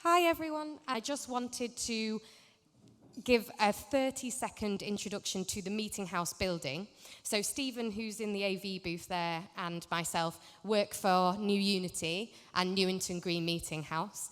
Hi everyone, I just wanted to give a 30-second introduction to the Meeting House building. So Stephen, who's in the AV booth there, and myself work for New Unity and Newington Green Meeting House.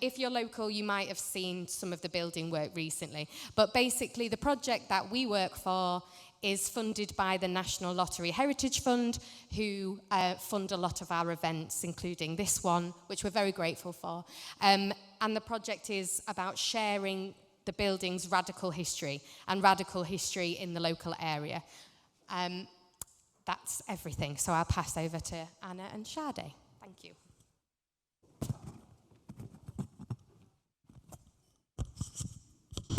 If you're local, you might have seen some of the building work recently. But basically, the project that we work for is funded by the National Lottery Heritage Fund, who fund a lot of our events, including this one, which we're very grateful for. And the project is about sharing the building's radical history and radical history in the local area. That's everything. So I'll pass over to Anna and Sade. Thank you.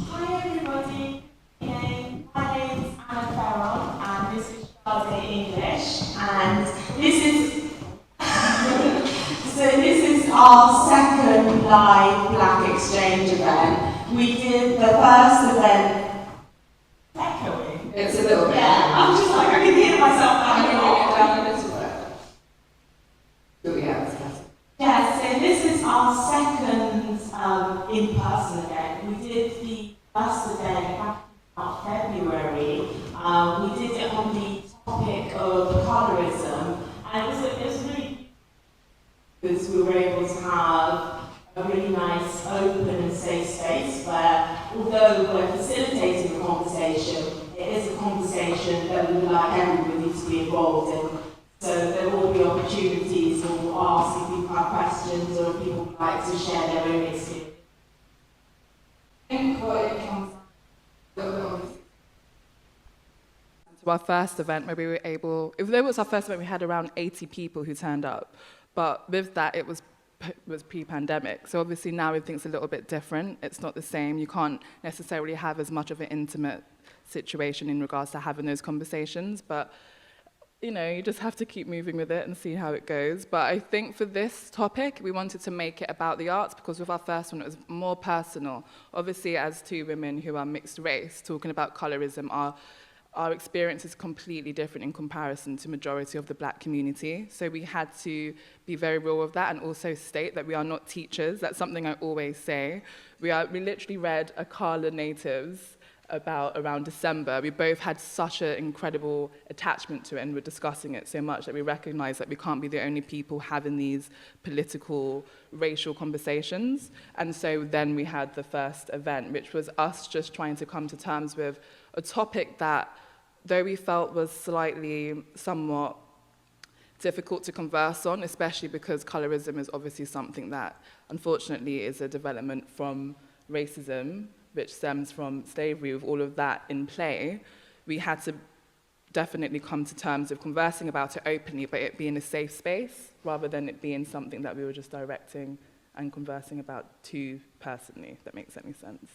Hi everybody. My name is Anna Fearon and this is Sade English, and this is our second live Black Exchange event. We did the first event echoing. It's a little bit. Yeah, I'm just like, I can hear myself down a little bit. Do we have this? Yeah, so this is our second in-person event. We did the first event back in February. We did it on the topic of colorism, and it was really because we were able to have a really nice, open and safe space where, although we're facilitating the conversation, it is a conversation that we would like everybody to be involved in. So there will be opportunities for we'll ask if people have questions or if people would like to share their own experience. I think what it comes to our first event, where we were able, even though it was our first event, we had around 80 people who turned up. But with that, it was pre-pandemic. So obviously now everything's a little bit different. It's not the same. You can't necessarily have as much of an intimate situation in regards to having those conversations. But, you know, you just have to keep moving with it and see how it goes. But I think for this topic, we wanted to make it about the arts because with our first one, it was more personal. Obviously, as two women who are mixed race, talking about colorism, our experience is completely different in comparison to majority of the Black community. So we had to be very real with that and also state that we are not teachers. That's something I always say. We literally read Akala Natives around December. We both had such an incredible attachment to it and were discussing it so much that we recognized that we can't be the only people having these political, racial conversations. And so then we had the first event, which was us just trying to come to terms with a topic that, though we felt was somewhat difficult to converse on, especially because colorism is obviously something that, unfortunately, is a development from racism, which stems from slavery. With all of that in play, we had to definitely come to terms with conversing about it openly, but it being a safe space, rather than it being something that we were just directing and conversing about too personally, if that makes any sense.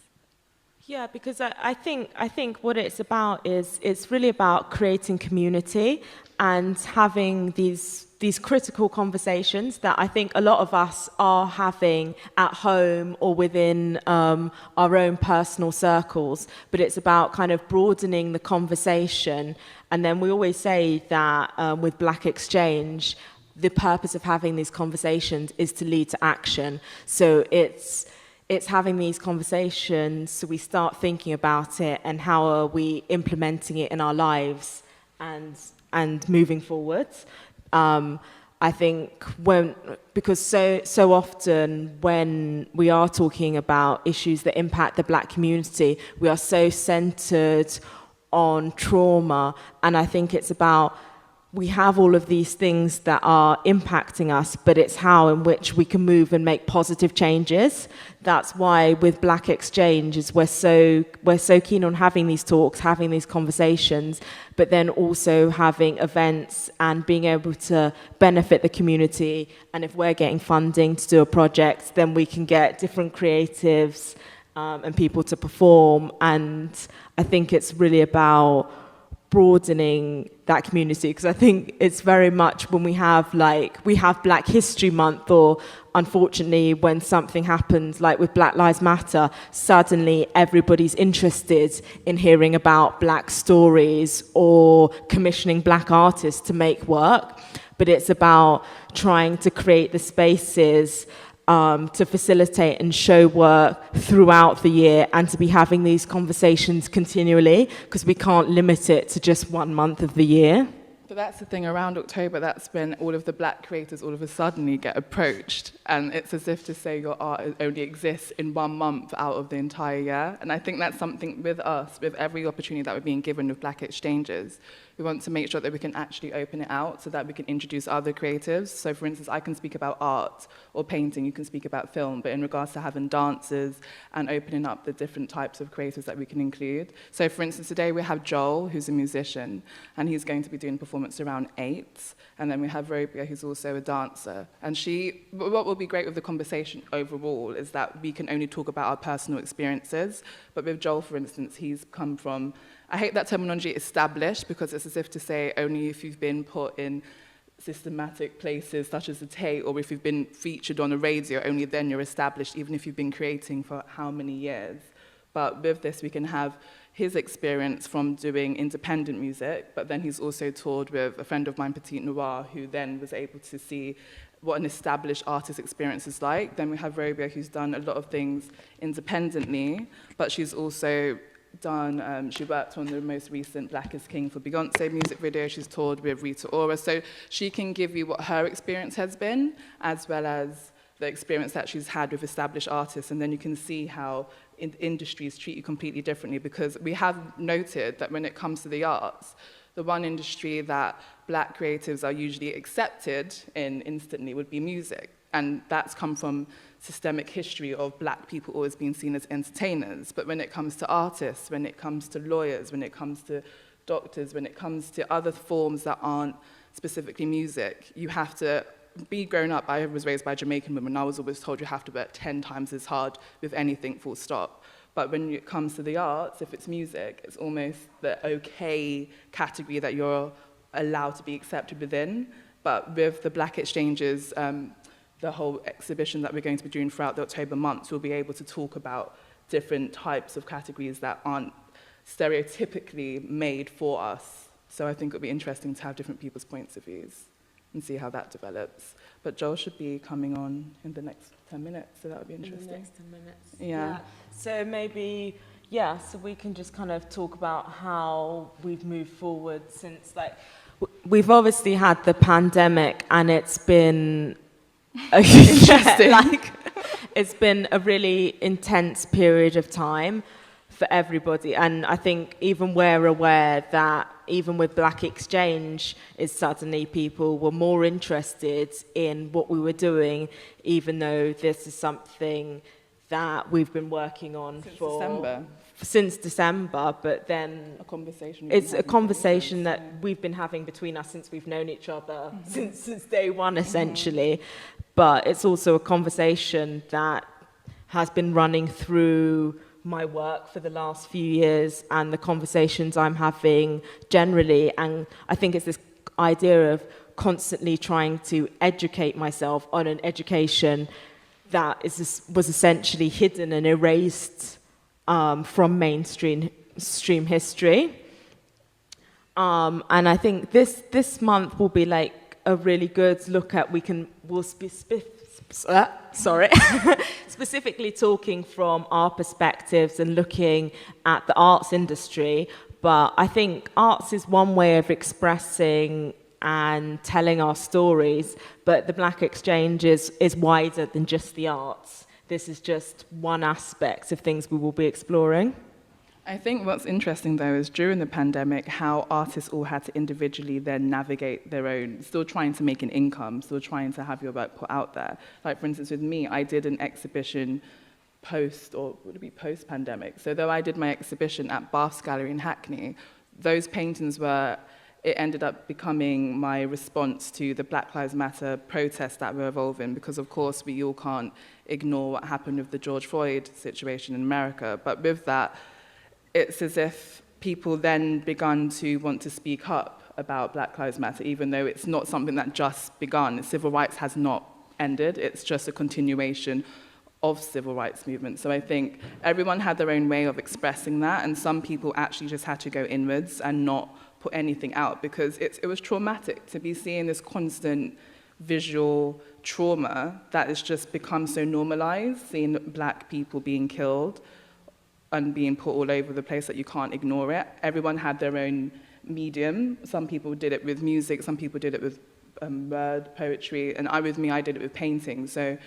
Yeah, because I think what it's about is it's really about creating community and having these critical conversations that I think a lot of us are having at home or within our own personal circles. But it's about kind of broadening the conversation. And then we always say that with Black Exchange, the purpose of having these conversations is to lead to action. So it's having these conversations so we start thinking about it and how are we implementing it in our lives and moving forward. I think because so often when we are talking about issues that impact the Black community, we are so centered on trauma, and I think it's about we have all of these things that are impacting us, but it's how in which we can move and make positive changes. That's why with Black Exchange we're so keen on having these talks, having these conversations, but then also having events and being able to benefit the community. And if we're getting funding to do a project, then we can get different creatives and people to perform. And I think it's really about broadening that community, because I think it's very much when we have Black History Month, or unfortunately when something happens like with Black Lives Matter, suddenly everybody's interested in hearing about Black stories or commissioning Black artists to make work. But it's about trying to create the spaces to facilitate and show work throughout the year and to be having these conversations continually, because we can't limit it to just 1 month of the year. But that's the thing, around October, that's when all of the black creators all of a sudden get approached, and it's as if to say your art only exists in 1 month out of the entire year. And I think that's something with us, with every opportunity that we're being given with Black Exchanges. We want to make sure that we can actually open it out so that we can introduce other creatives. So for instance, I can speak about art or painting, you can speak about film, but in regards to having dancers and opening up the different types of creators that we can include. So for instance, today we have Joel, who's a musician, and he's going to be doing performance around 8. And then we have Robia, who's also a dancer. And what will be great with the conversation overall is that we can only talk about our personal experiences. But with Joel, for instance, he's come from, I hate that terminology, established, because it's as if to say only if you've been put in systematic places such as the Tate, or if you've been featured on the radio, only then you're established, even if you've been creating for how many years. But with this, we can have his experience from doing independent music, but then he's also toured with a friend of mine, Petite Noir, who then was able to see what an established artist experience is like. Then we have Robia, who's done a lot of things independently, but she's also done, she worked on the most recent Black is King for Beyonce music video. She's toured with Rita Ora. So she can give you what her experience has been, as well as the experience that she's had with established artists. And then you can see how industries treat you completely differently, because we have noted that when it comes to the arts, the one industry that Black creatives are usually accepted in instantly would be music. And that's come from systemic history of Black people always being seen as entertainers. But when it comes to artists, when it comes to lawyers, when it comes to doctors, when it comes to other forms that aren't specifically music, you have to be grown up. I was raised by a Jamaican woman, and I was always told you have to work 10 times as hard with anything, full stop. But when it comes to the arts, if it's music, it's almost the okay category that you're allowed to be accepted within. But with the Black Exchanges, the whole exhibition that we're going to be doing throughout the October months, we'll be able to talk about different types of categories that aren't stereotypically made for us. So I think it'll be interesting to have different people's points of views and see how that develops. But Joel should be coming on in the next 10 minutes, so that would be interesting. In the next 10 minutes. Yeah. So maybe, so we can just kind of talk about how we've moved forward since, we've obviously had the pandemic, and it's been interesting. It's been a really intense period of time for everybody. And I think even we're aware that even with Black Exchange, is suddenly people were more interested in what we were doing, even though this is something that we've been working on since December, but then it's a conversation that we've been having between us since we've known each other, since day one, essentially. But it's also a conversation that has been running through my work for the last few years and the conversations I'm having generally. And I think it's this idea of constantly trying to educate myself on an education that was essentially hidden and erased from mainstream history. And I think this month will be like a really good look at, specifically talking from our perspectives and looking at the arts industry. But I think arts is one way of expressing and telling our stories, but the Black Exchange is wider than just the arts. This is just one aspect of things we will be exploring. I think what's interesting, though, is during the pandemic, how artists all had to individually then navigate their own, still trying to make an income, still trying to have your work put out there. Like, for instance, with me, I did an exhibition post-pandemic. So though I did my exhibition at Bath's Gallery in Hackney, those paintings it ended up becoming my response to the Black Lives Matter protests that were evolving, because of course we all can't ignore what happened with the George Floyd situation in America. But with that, it's as if people then begun to want to speak up about Black Lives Matter, even though it's not something that just begun. Civil rights has not ended, it's just a continuation of civil rights movement. So I think everyone had their own way of expressing that, and some people actually just had to go inwards and not put anything out, because it was traumatic to be seeing this constant visual trauma that has just become so normalized, seeing black people being killed and being put all over the place that you can't ignore it. Everyone had their own medium. Some people did it with music, some people did it with word, poetry, and I did it with painting. So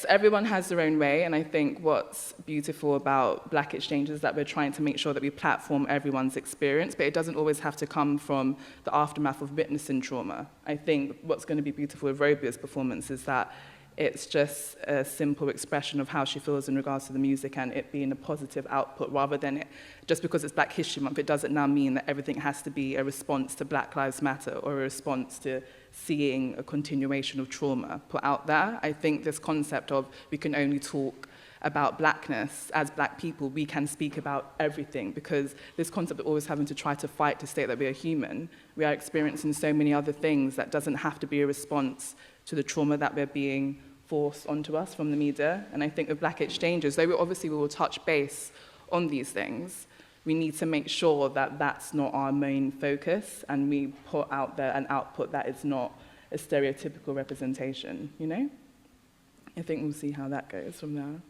everyone has their own way, and I think what's beautiful about Black Exchange is that we're trying to make sure that we platform everyone's experience, but it doesn't always have to come from the aftermath of witnessing trauma. I think what's going to be beautiful with Robia's performance is that it's just a simple expression of how she feels in regards to the music and it being a positive output rather than just because it's Black History Month, it doesn't now mean that everything has to be a response to Black Lives Matter or a response to seeing a continuation of trauma put out there. I think this concept of we can only talk about blackness as Black people, we can speak about everything, because this concept of always having to try to fight to state that we are human, we are experiencing so many other things that doesn't have to be a response to the trauma that we're being forced onto us from the media. And I think with Black Exchanges, though we will touch base on these things, we need to make sure that that's not our main focus and we put out there an output that is not a stereotypical representation, you know? I think we'll see how that goes from there.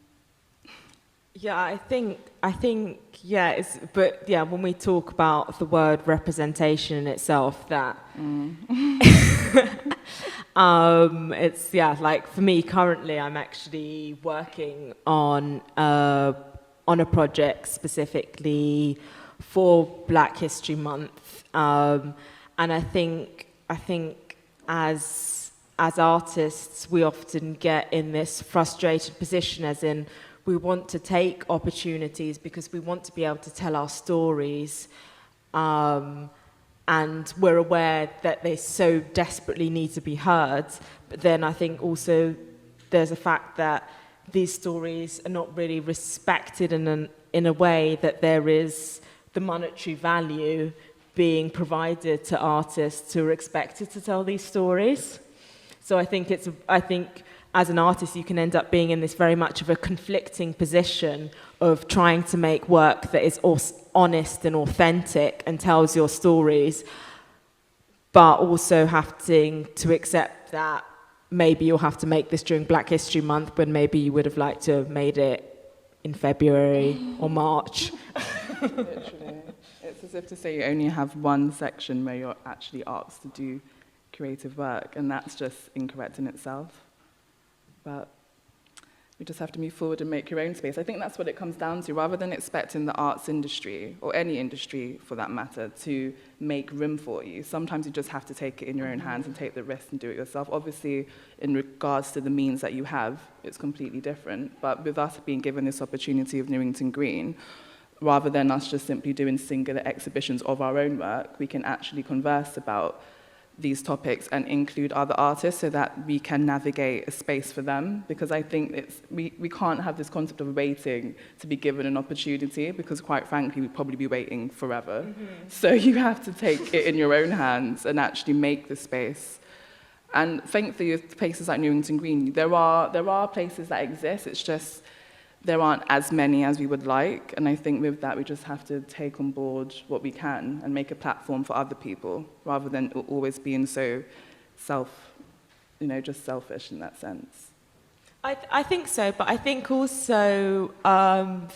Yeah, I think, yeah, when we talk about the word representation in itself, that it's, like for me currently, I'm actually working on a project specifically for Black History Month, and I think as artists, we often get in this frustrated position, as in, we want to take opportunities because we want to be able to tell our stories, and we're aware that they so desperately need to be heard. But then I think also there's a fact that these stories are not really respected in a way that there is the monetary value being provided to artists who are expected to tell these stories. So I think as an artist, you can end up being in this very much of a conflicting position of trying to make work that is honest and authentic and tells your stories, but also having to accept that maybe you'll have to make this during Black History Month when maybe you would have liked to have made it in February or March. Literally. It's as if to say you only have one section where you're actually asked to do creative work, and that's just incorrect in itself. But we just have to move forward and make your own space. I think that's what it comes down to, rather than expecting the arts industry, or any industry for that matter, to make room for you. Sometimes you just have to take it in your own hands and take the risk and do it yourself. Obviously, in regards to the means that you have, it's completely different. But with us being given this opportunity of Newington Green, rather than us just simply doing singular exhibitions of our own work, we can actually converse about these topics and include other artists so that we can navigate a space for them, because I think we can't have this concept of waiting to be given an opportunity, because quite frankly we'd probably be waiting forever. So you have to take it in your own hands and actually make the space. And thankfully with places like Newington Green, there are places that exist, it's just there aren't as many as we would like, and I think with that we just have to take on board what we can and make a platform for other people, rather than always being so just selfish in that sense. I think so, but I think also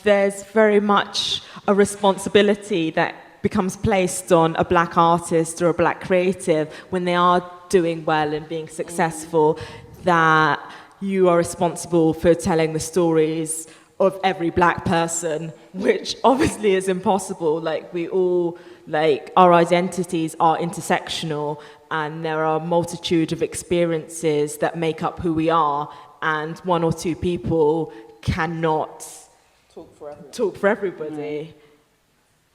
there's very much a responsibility that becomes placed on a Black artist or a Black creative when they are doing well and being successful, that you are responsible for telling the stories of every Black person, which obviously is impossible. Like, we all, our identities are intersectional, and there are a multitude of experiences that make up who we are, and one or two people cannot talk for everybody.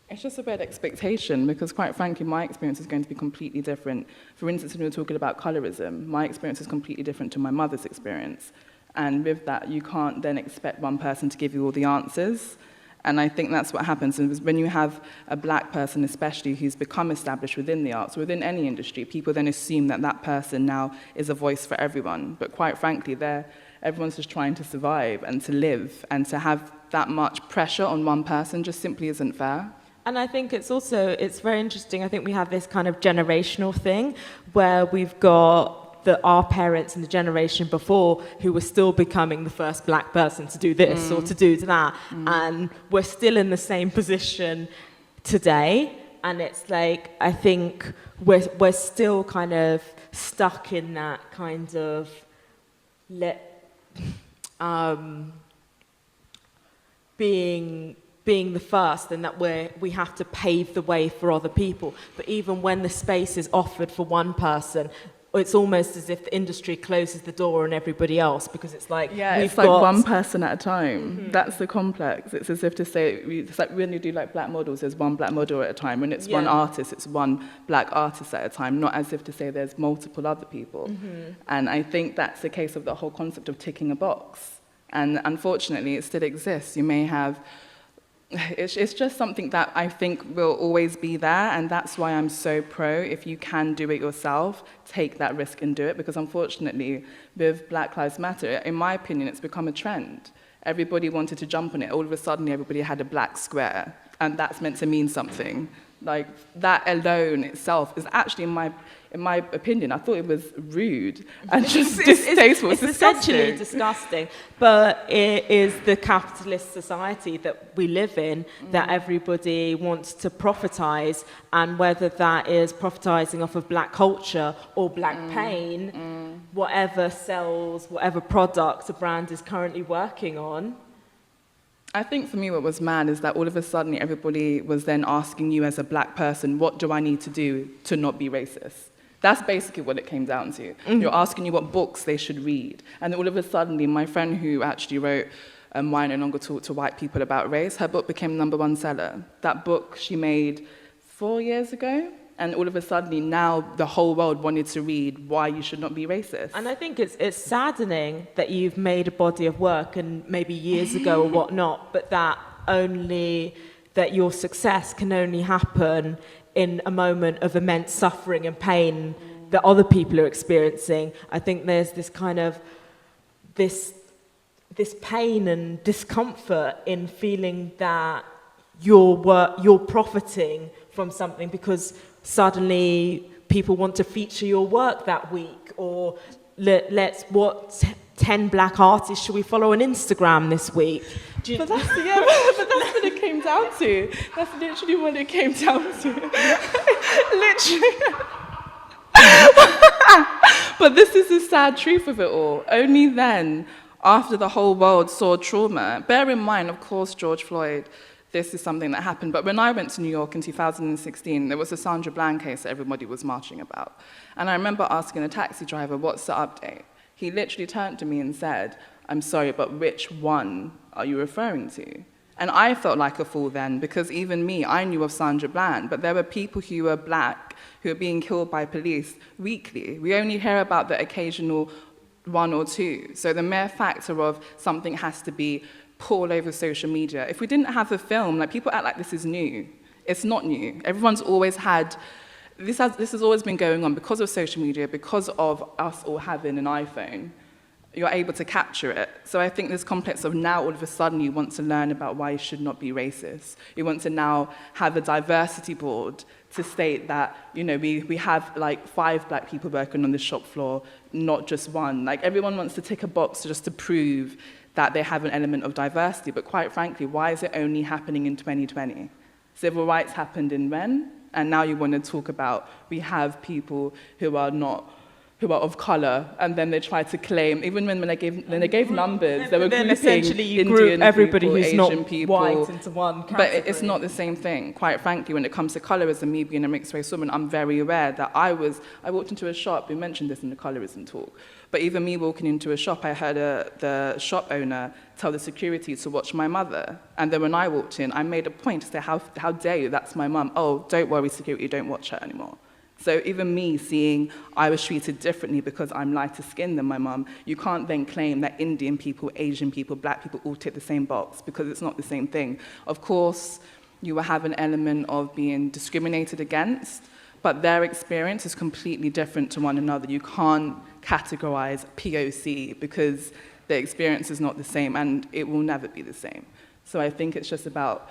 It's just about expectation, because quite frankly, my experience is going to be completely different. For instance, when we were talking about colorism, my experience is completely different to my mother's experience. And with that, you can't then expect one person to give you all the answers. And I think that's what happens. And when you have a Black person, especially, who's become established within the arts, within any industry, people then assume that that person now is a voice for everyone. But quite frankly, everyone's just trying to survive and to live, and to have that much pressure on one person just simply isn't fair. And I think it's very interesting. I think we have this kind of generational thing where we've got our parents and the generation before who were still becoming the first black person to do this or to do that. And we're still in the same position today. And it's like, I think we're still kind of stuck in that kind of being the first, and that we have to pave the way for other people. But even when the space is offered for one person, it's almost as if the industry closes the door on everybody else, because it's like, it's like one person at a time. That's the complex. It's as if to say, it's like when you do like black models, there's one black model at a time. When it's one artist, it's one black artist at a time, not as if to say there's multiple other people. And I think that's the case of the whole concept of ticking a box. And unfortunately, it still exists. You may have, it's just something that I think will always be there, and that's why I'm so pro, if you can do it yourself, take that risk and do it, because unfortunately, with Black Lives Matter, in my opinion, it's become a trend. Everybody wanted to jump on it. All of a sudden, everybody had a black square, and that's meant to mean something. Like, that alone itself is actually, in my opinion, I thought it was rude and just distasteful. It's essentially disgusting, but it is the capitalist society that we live in, that everybody wants to profitize, and whether that is profitizing off of black culture or black pain, whatever sells, whatever product a brand is currently working on. I think for me what was mad is that all of a sudden everybody was then asking you as a black person, what do I need to do to not be racist? That's basically what it came down to. You're asking you what books they should read. And all of a sudden, my friend who actually wrote Why No Longer Talk to White People About Race, her book became #1 seller. That book she made 4 years ago. And all of a sudden, now the whole world wanted to read Why You Should Not Be Racist. And I think it's saddening that you've made a body of work, and maybe years ago or whatnot, but that your success can only happen in a moment of immense suffering and pain that other people are experiencing. I think there's this kind of this pain and discomfort in feeling that you're profiting from something because suddenly people want to feature your work that week, or what 10 black artists should we follow on Instagram this week? But that's what it came down to. That's literally what it came down to. Literally. But this is the sad truth of it all. Only then, after the whole world saw trauma, bear in mind, of course, George Floyd, this is something that happened. But when I went to New York in 2016, there was a Sandra Bland case that everybody was marching about. And I remember asking a taxi driver, what's the update? He literally turned to me and said, I'm sorry, but which one are you referring to? And I felt like a fool then, because even me, I knew of Sandra Bland, but there were people who were black who were being killed by police weekly. We only hear about the occasional one or two. So the mere factor of something has to be all over social media. If we didn't have a film, like, people act like this is new. It's not new. Everyone's always had, this has always been going on because of social media, because of us all having an iPhone. You're able to capture it. So I think this complex of now all of a sudden you want to learn about why you should not be racist. You want to now have a diversity board to state that, you know, we have like 5 black people working on the shop floor, not just one. Like, everyone wants to tick a box just to prove that they have an element of diversity. But quite frankly, why is it only happening in 2020? Civil rights happened in when? And now you want to talk about we have people who are of color, and then they try to claim, even when they gave numbers, they were grouping essentially you Indian group everybody people, who's Asian not people, white into one category. but it's not the same thing. Quite frankly, when it comes to colorism, me being a mixed race woman, I'm very aware that I walked into a shop. We mentioned this in the colorism talk, but even me walking into a shop, I heard the shop owner tell the security to watch my mother, and then when I walked in, I made a point to say, how dare you? That's my mum. Oh, don't worry, security, don't watch her anymore. So even me seeing I was treated differently because I'm lighter skinned than my mum, you can't then claim that Indian people, Asian people, black people all tick the same box, because it's not the same thing. Of course, you will have an element of being discriminated against, but their experience is completely different to one another. You can't categorize POC because the experience is not the same, and it will never be the same. So I think it's just about,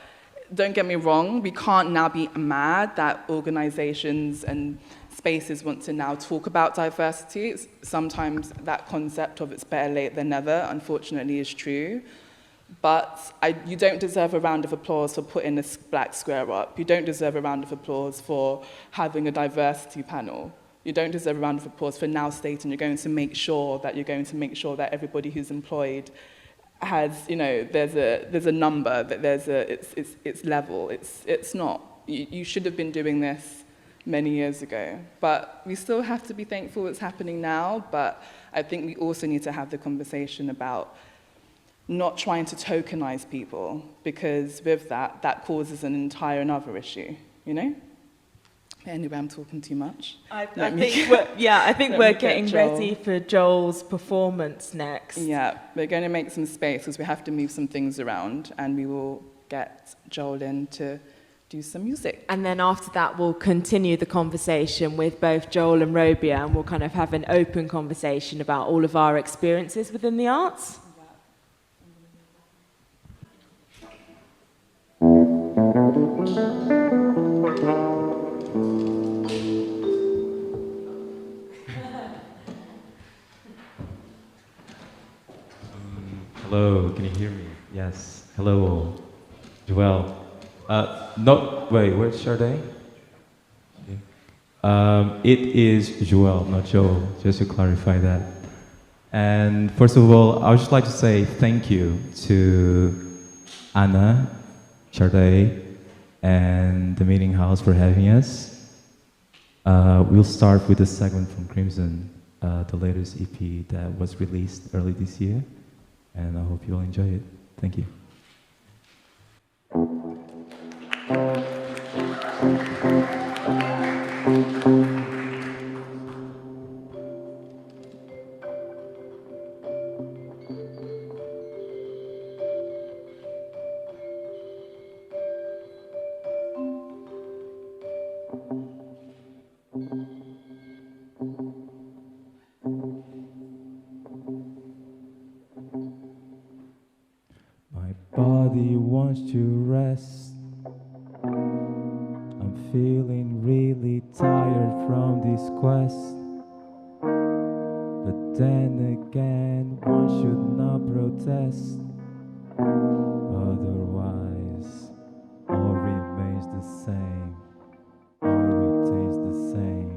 don't get me wrong, we can't now be mad that organizations and spaces want to now talk about diversity. Sometimes that concept of it's better late than never, unfortunately, is true. But you don't deserve a round of applause for putting a black square up. You don't deserve a round of applause for having a diversity panel. You don't deserve a round of applause for now stating you're going to make sure that everybody who's employed has, there's a number, that it's level. It's not. You should have been doing this many years ago. But we still have to be thankful it's happening now, but I think we also need to have the conversation about not trying to tokenize people, because with that causes an entire another issue, Anyway, I'm talking too much. I think we're getting ready for Joel's performance next. Yeah, we're going to make some space because we have to move some things around, and we will get Joel in to do some music. And then after that, we'll continue the conversation with both Joel and Robia, and we'll kind of have an open conversation about all of our experiences within the arts. Hello, can you hear me? Yes. Hello, Joel. Where's Sade? It is Joel, not Joel, just to clarify that. And first of all, I would just like to say thank you to Anna, Sade, and the Meeting House for having us. We'll start with a segment from Crimson, the latest EP that was released early this year. And I hope you'll enjoy it. Thank you. Body wants to rest. I'm feeling really tired from this quest. But then again, one should not protest. Otherwise, all remains the same. All retains the same.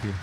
you.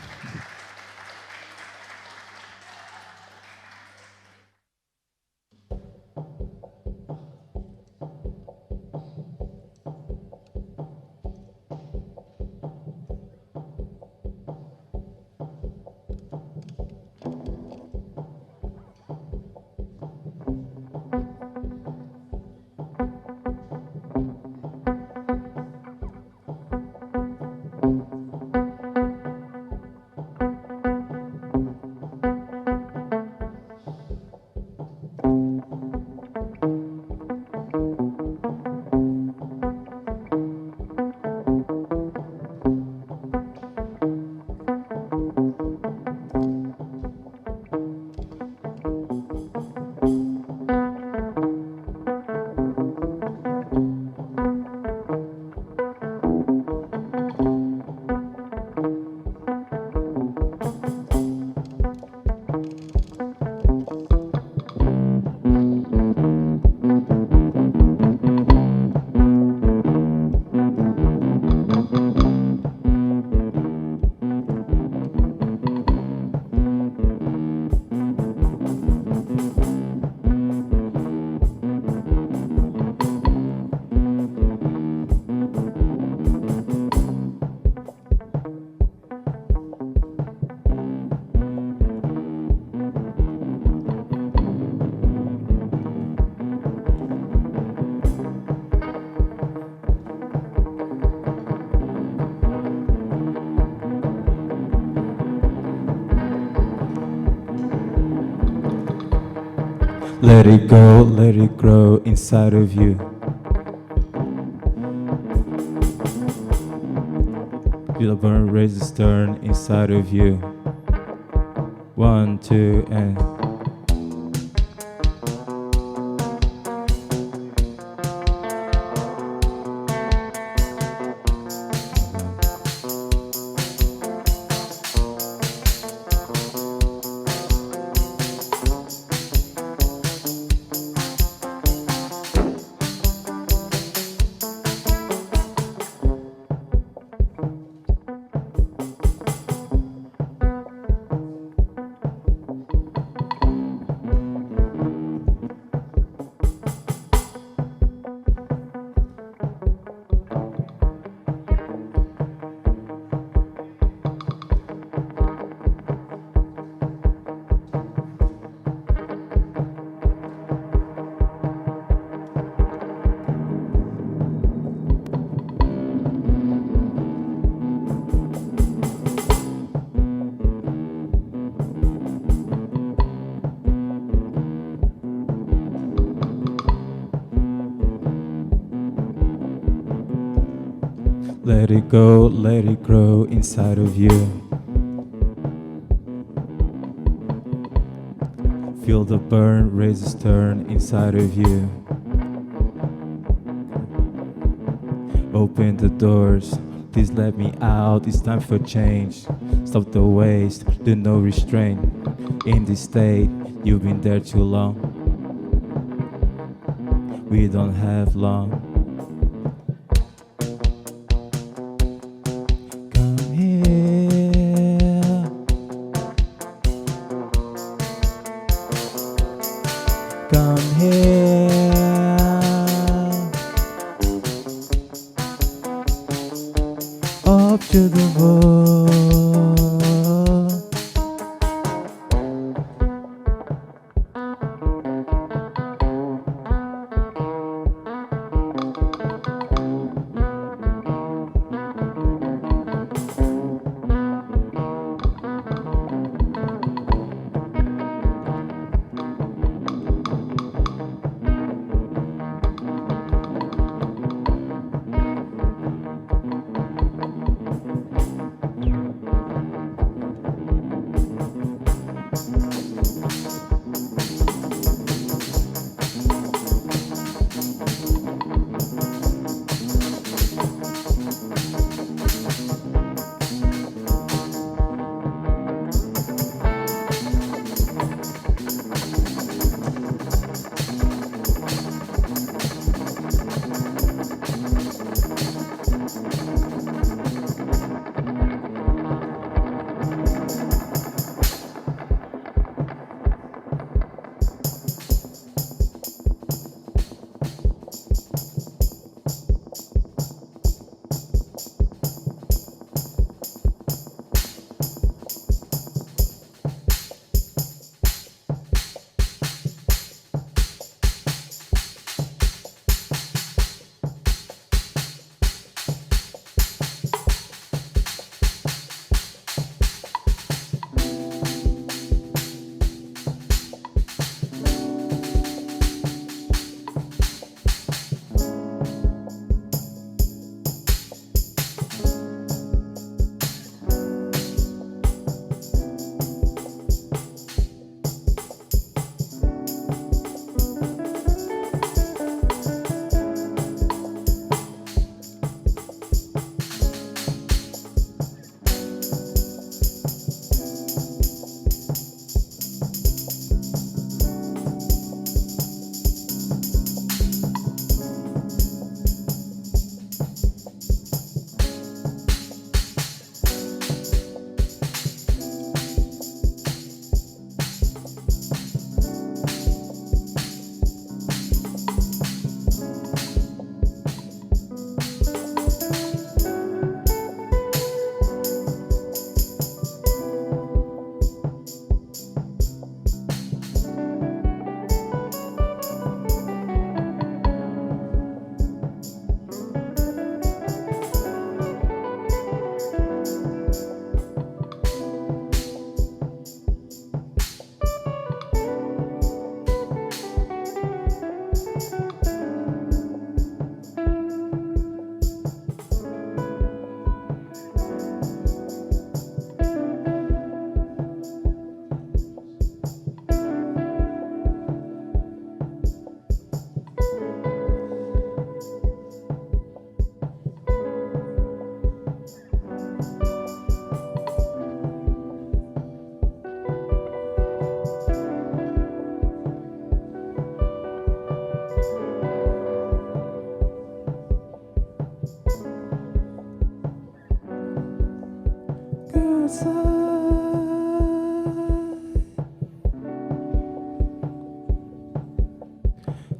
Let it go, let it grow inside of you. Feel the burn, raise the stern inside of you. 1, 2, and let it go, let it grow inside of you. Feel the burn, raise the stern inside of you. Open the doors, please let me out, it's time for change. Stop the waste, do no restraint. In this state, you've been there too long. We don't have long. Come here, up to the wall.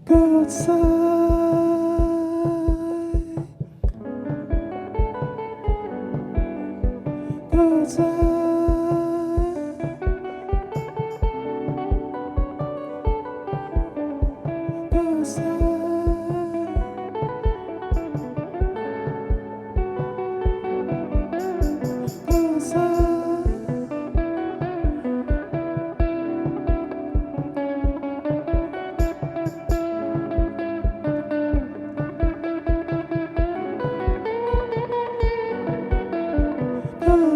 Go outside. Go outside. Go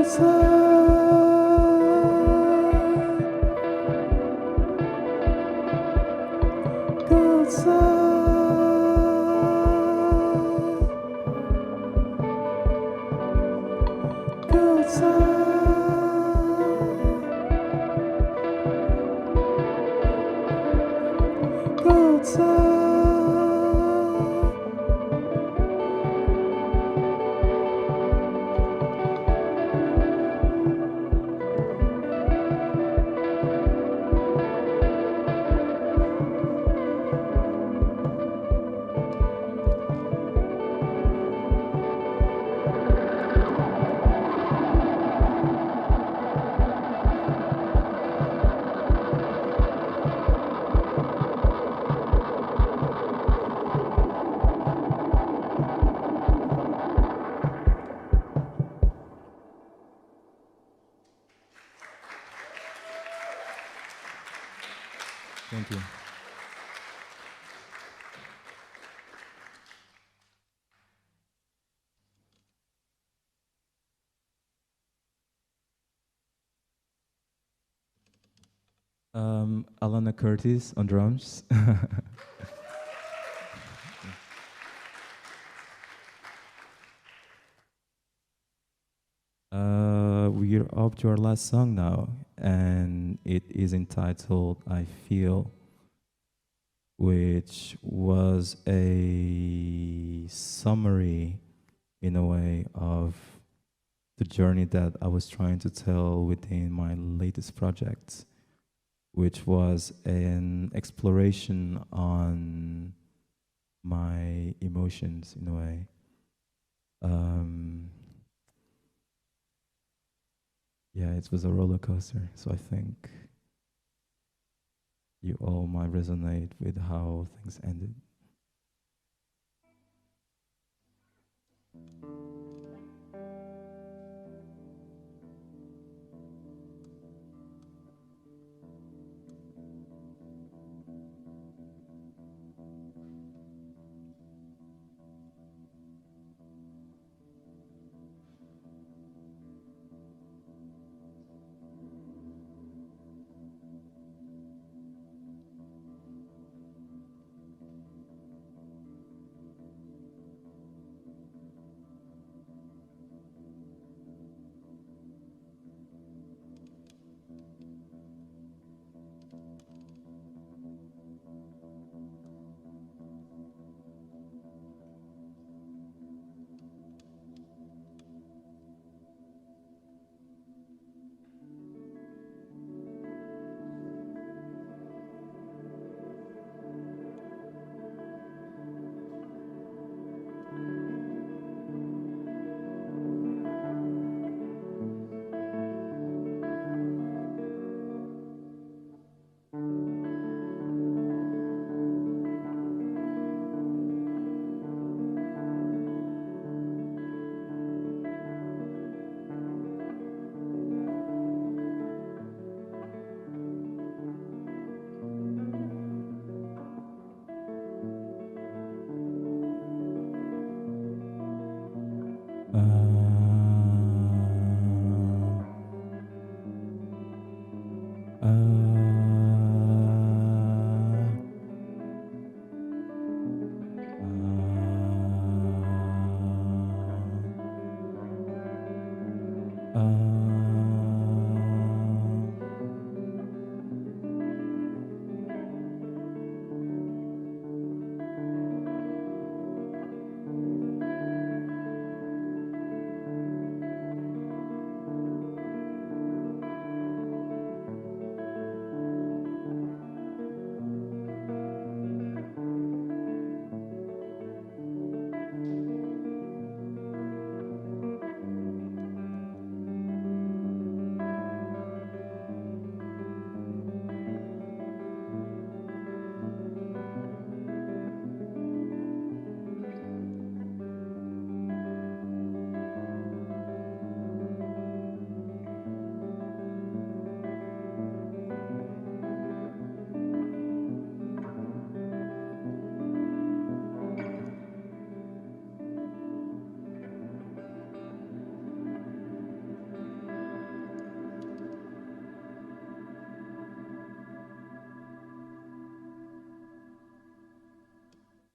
outside. Go outside. Thank you. Alana Curtis on drums. We're up to our last song now, and it is entitled I Feel, which was a summary, in a way, of the journey that I was trying to tell within my latest project, which was an exploration on my emotions, in a way. Yeah, it was a roller coaster, so I think you all might resonate with how things ended.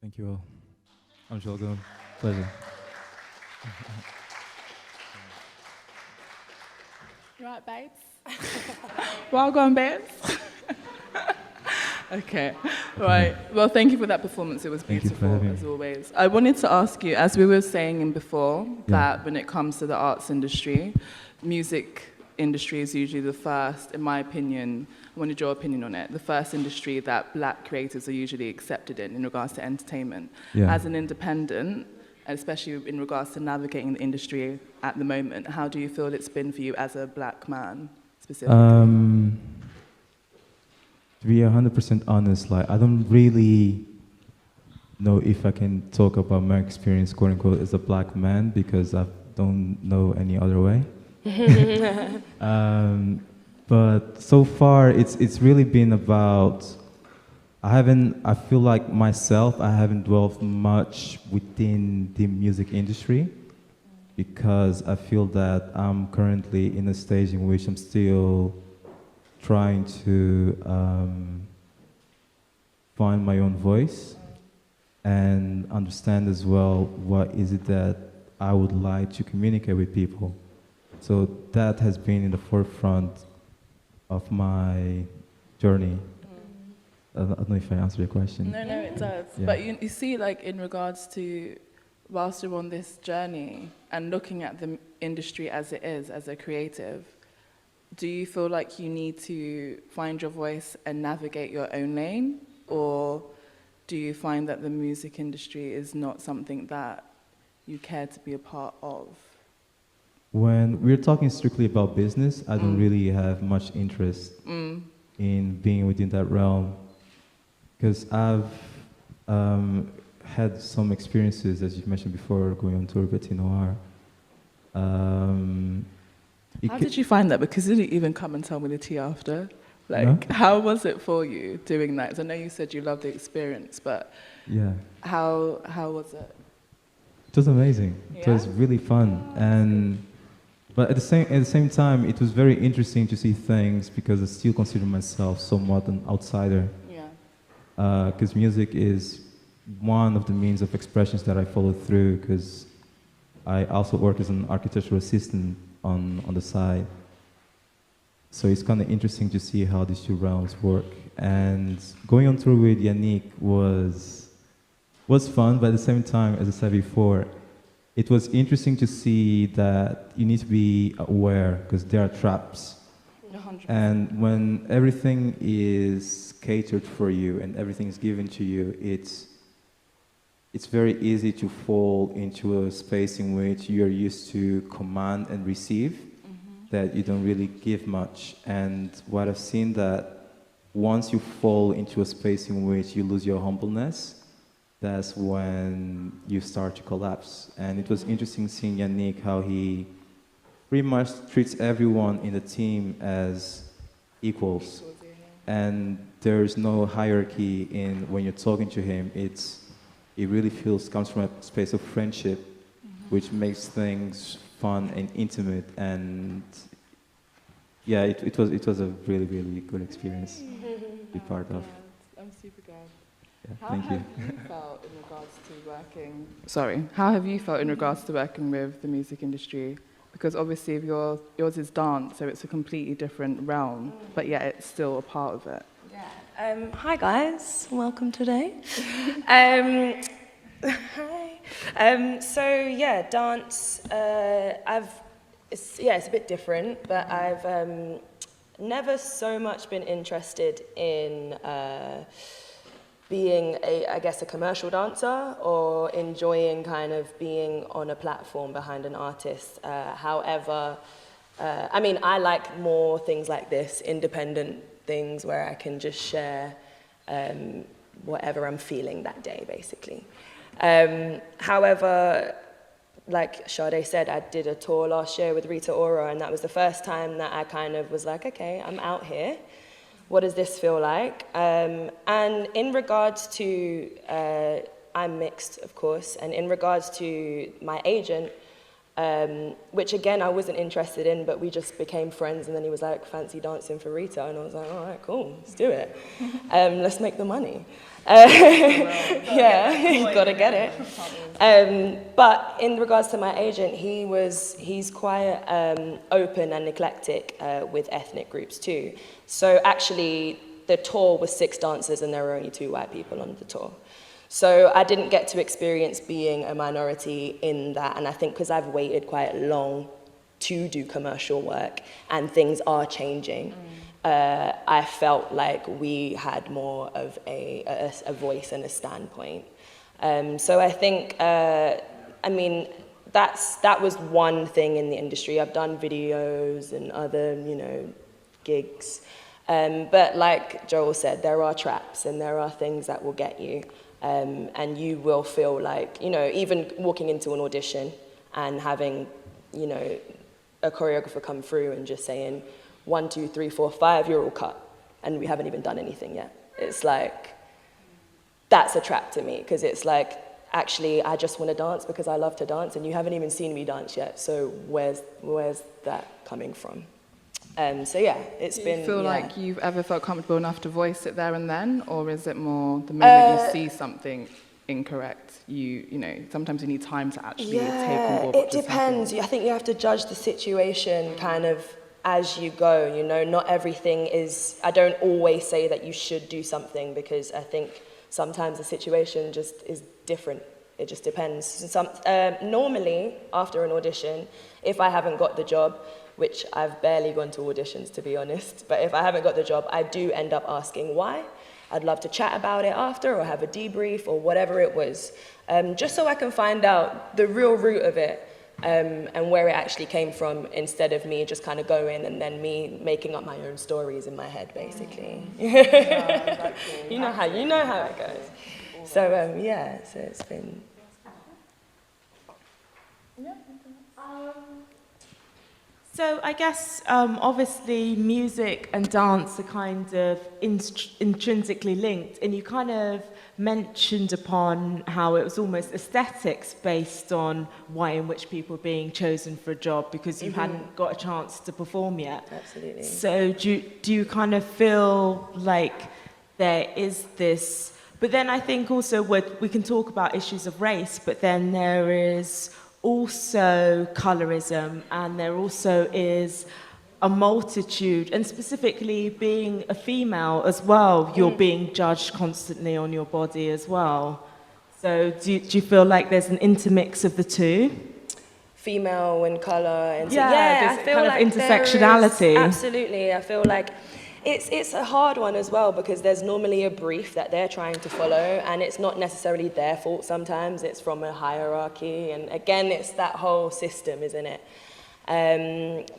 Thank you all. I'm Joel Gumbe. Pleasure. Right, babes? Well gone, babes. Okay, right. Well, thank you for that performance. It was beautiful, as always. I wanted to ask you, as we were saying before, that when it comes to the arts industry, music industry is usually the first, in my opinion, I wanted your opinion on it, the first industry that black creators are usually accepted in regards to entertainment. Yeah. As an independent, and especially in regards to navigating the industry at the moment, how do you feel it's been for you as a black man, specifically? To be 100% honest, like, I don't really know if I can talk about my experience, quote unquote, as a black man, because I don't know any other way. But so far, it's really been about, I feel like myself, I haven't dwelled much within the music industry, because I feel that I'm currently in a stage in which I'm still trying to find my own voice and understand as well what is it that I would like to communicate with people. So that has been in the forefront of my journey. I don't know if I answered your question. No, it does. Yeah. But you see, like, in regards to, whilst you're on this journey and looking at the industry as it is, as a creative, do you feel like you need to find your voice and navigate your own lane? Or do you find that the music industry is not something that you care to be a part of? When we're talking strictly about business, I don't really have much interest in being within that realm, because I've had some experiences, as you mentioned before, going on tour with Noir. How did you find that? Because you didn't even come and tell me the tea after. Like, No? how was it for you doing that? 'Cause I know you said you loved the experience, but Yeah. how was it? It was amazing. It Yeah? was really fun, but at the same time, it was very interesting to see things because I still consider myself somewhat an outsider. Yeah. Because music is one of the means of expressions that I follow through. Because I also work as an architectural assistant on the side, so it's kind of interesting to see how these two realms work. And going on tour with Yannick was fun, but at the same time, as I said before, it was interesting to see that you need to be aware because there are traps. 100%. And when everything is catered for you and everything is given to you, it's very easy to fall into a space in which you're used to command and receive, that you don't really give much. And what I've seen that once you fall into a space in which you lose your humbleness, that's when you start to collapse. And it was interesting seeing Yannick, how he pretty much treats everyone in the team as equals. And there's no hierarchy in when you're talking to him. It really comes from a space of friendship, which makes things fun and intimate. And yeah, it was a really, really good experience to be part of. I'm super glad. Yeah, How thank you. have you felt in regards to working? Sorry, how have you felt in regards to working with the music industry? Because obviously, if yours is dance, so it's a completely different realm, but yet it's still a part of it. Yeah. Hi guys, welcome today. Hi. So yeah, dance. It's a bit different, but I've never so much been interested in being a commercial dancer or enjoying kind of being on a platform behind an artist. However, I like more things like this, independent things where I can just share whatever I'm feeling that day, basically. However, like Sade said, I did a tour last year with Rita Ora, and that was the first time that I kind of was like, okay, I'm out here. What does this feel like? And in regards to, I'm mixed, of course, and in regards to my agent, which again, I wasn't interested in, but we just became friends, and then he was like, fancy dancing for Rita, and I was like, all right, cool, let's do it. Let's make the money. Yeah, you gotta get it. But in regards to my agent, he's quite open and eclectic with ethnic groups too. So actually, the tour was 6 dancers and there were only 2 white people on the tour. So I didn't get to experience being a minority in that, and I think because I've waited quite long to do commercial work and things are changing, I felt like we had more of a voice and a standpoint. So I think, that was one thing in the industry. I've done videos and other, gigs. But like Joel said, there are traps and there are things that will get you. And you will feel like, even walking into an audition and having, a choreographer come through and just saying, 1, 2, 3, 4, 5, you're all cut. And we haven't even done anything yet. It's like, that's a trap to me, because it's like, actually, I just want to dance because I love to dance, and you haven't even seen me dance yet, so where's that coming from? So yeah, it's been... Do you feel like you've ever felt comfortable enough to voice it there and then, or is it more the moment you see something incorrect, sometimes you need time to actually take on board? It depends. I think you have to judge the situation kind of as you go, not everything is... I don't always say that you should do something, because I think sometimes the situation just is different. It just depends. Normally, after an audition, if I haven't got the job, which I've barely gone to auditions, to be honest, but if I haven't got the job, I do end up asking why. I'd love to chat about it after, or have a debrief, or whatever it was, just so I can find out the real root of it, and where it actually came from, instead of me just kind of going and then me making up my own stories in my head, basically. Yeah, exactly. You know how it goes. So yeah, so it's been. So I guess obviously music and dance are kind of intrinsically linked, and you kind of mentioned upon how it was almost aesthetics based on why in which people were being chosen for a job because you hadn't got a chance to perform yet. Absolutely. So do you kind of feel like there is this, but then I think also we can talk about issues of race, but then there is also colorism, and there also is a multitude, and specifically being a female as well, you're being judged constantly on your body as well. So do you feel like there's an intermix of the two? Female and colour and yeah, I feel kind like of intersectionality. Absolutely, I feel like it's a hard one as well because there's normally a brief that they're trying to follow, and it's not necessarily their fault sometimes. It's from a hierarchy, and again, it's that whole system, isn't it?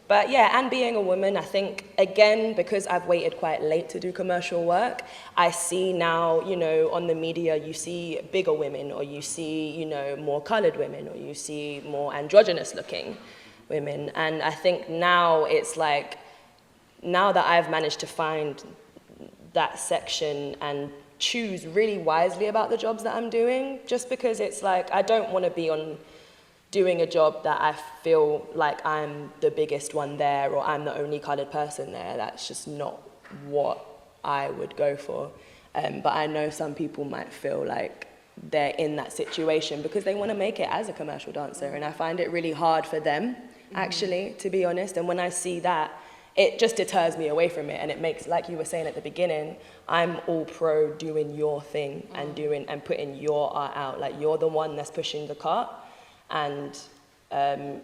But yeah, and being a woman, I think, again, because I've waited quite late to do commercial work, I see now, you know, on the media, you see bigger women, or you see, you know, more coloured women, or you see more androgynous looking women. And I think now it's like, now that I've managed to find that section and choose really wisely about the jobs that I'm doing, just because it's like, I don't want to be doing a job that I feel like I'm the biggest one there or I'm the only coloured person there. That's just not what I would go for. But I know some people might feel like they're in that situation because they want to make it as a commercial dancer, and I find it really hard for them, actually, to be honest. And when I see that, it just deters me away from it, and it makes, like you were saying at the beginning, I'm all pro doing your thing and putting your art out. Like, you're the one that's pushing the cart, and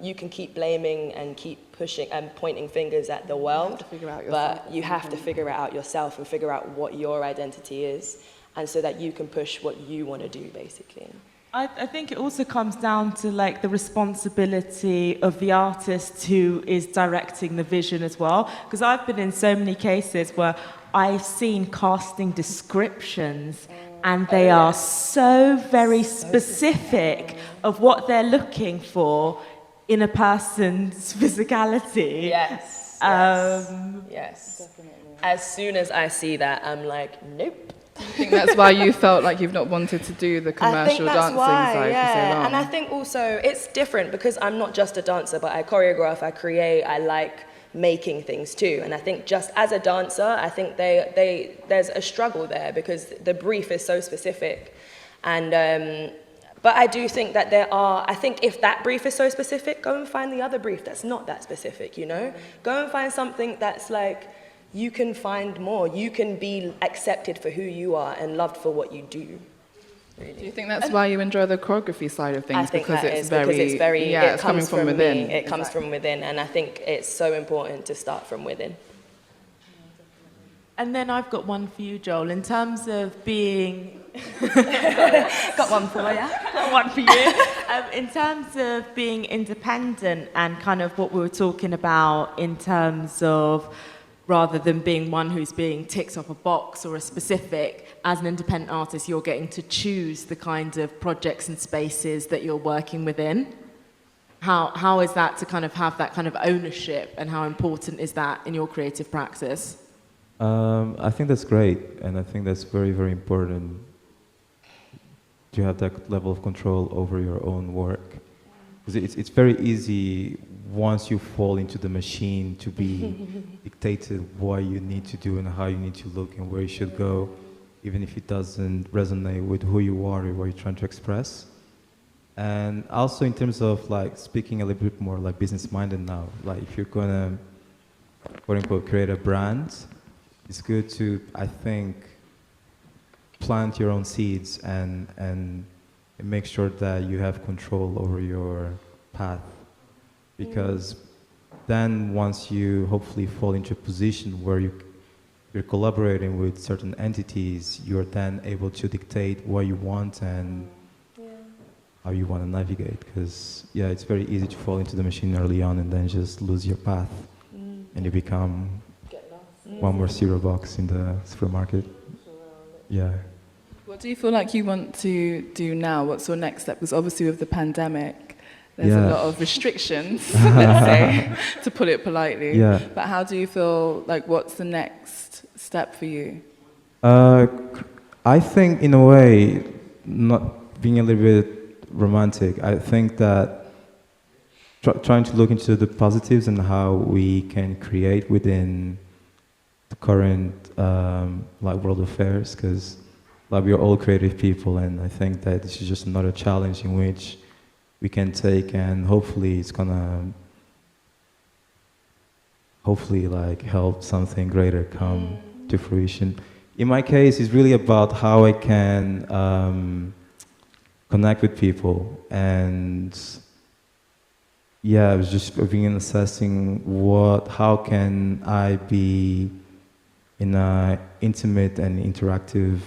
you can keep blaming and keep pushing and pointing fingers at the world, but you have to figure it out yourself and figure out what your identity is, and so that you can push what you want to do, basically. I think it also comes down to like the responsibility of the artist who is directing the vision as well. Because I've been in so many cases where I've seen casting descriptions and they are so very specific of what they're looking for in a person's physicality. Yes. Yes. Definitely. As soon as I see that, I'm like, nope. I think that's why you felt like you've not wanted to do the commercial dancing side for so long. And I think also it's different because I'm not just a dancer, but I choreograph, I create, I like making things too. And I think just as a dancer, I think there's a struggle there because the brief is so specific. And but I do think that I think if that brief is so specific, go and find the other brief that's not that specific, you know? Go and find something that's like, you can find more. You can be accepted for who you are and loved for what you do. Really. Do you think that's why you enjoy the choreography side of things? I think because that it's is very, because it's very, yeah, it comes from within. Me. It comes from within, and I think it's so important to start from within. And then I've got one for you, Joel. In terms of being... Got one for you. Got one for you. In terms of being independent and kind of what we were talking about in terms of rather than being one who's being ticked off a box or a specific, as an independent artist, you're getting to choose the kind of projects and spaces that you're working within. How is that to kind of have that kind of ownership, and how important is that in your creative practice? I think that's great, and I think that's very, very important to have that level of control over your own work. Because it's very easy once you fall into the machine to be dictated what you need to do and how you need to look and where you should go, even if it doesn't resonate with who you are or what you're trying to express. And also in terms of like speaking a little bit more like business-minded now, like if you're gonna, quote unquote, create a brand, it's good to, I think, plant your own seeds and make sure that you have control over your path. Because then once you hopefully fall into a position where you're collaborating with certain entities, you're then able to dictate what you want and how you want to navigate. Because yeah, it's very easy to fall into the machine early on and then just lose your path and you become one more cereal box in the supermarket. Yeah. What do you feel like you want to do now? What's your next step? Because obviously with the pandemic, there's a lot of restrictions, let's say, to put it politely. Yeah. But how do you feel, like, what's the next step for you? I think, in a way, not being a little bit romantic, I think that trying to look into the positives and how we can create within the current world affairs, because we are all creative people, and I think that this is just another challenge in which we can take, and hopefully it's gonna help something greater come to fruition. In my case, it's really about how I can connect with people, and I was just being assessing how can I be in an intimate and interactive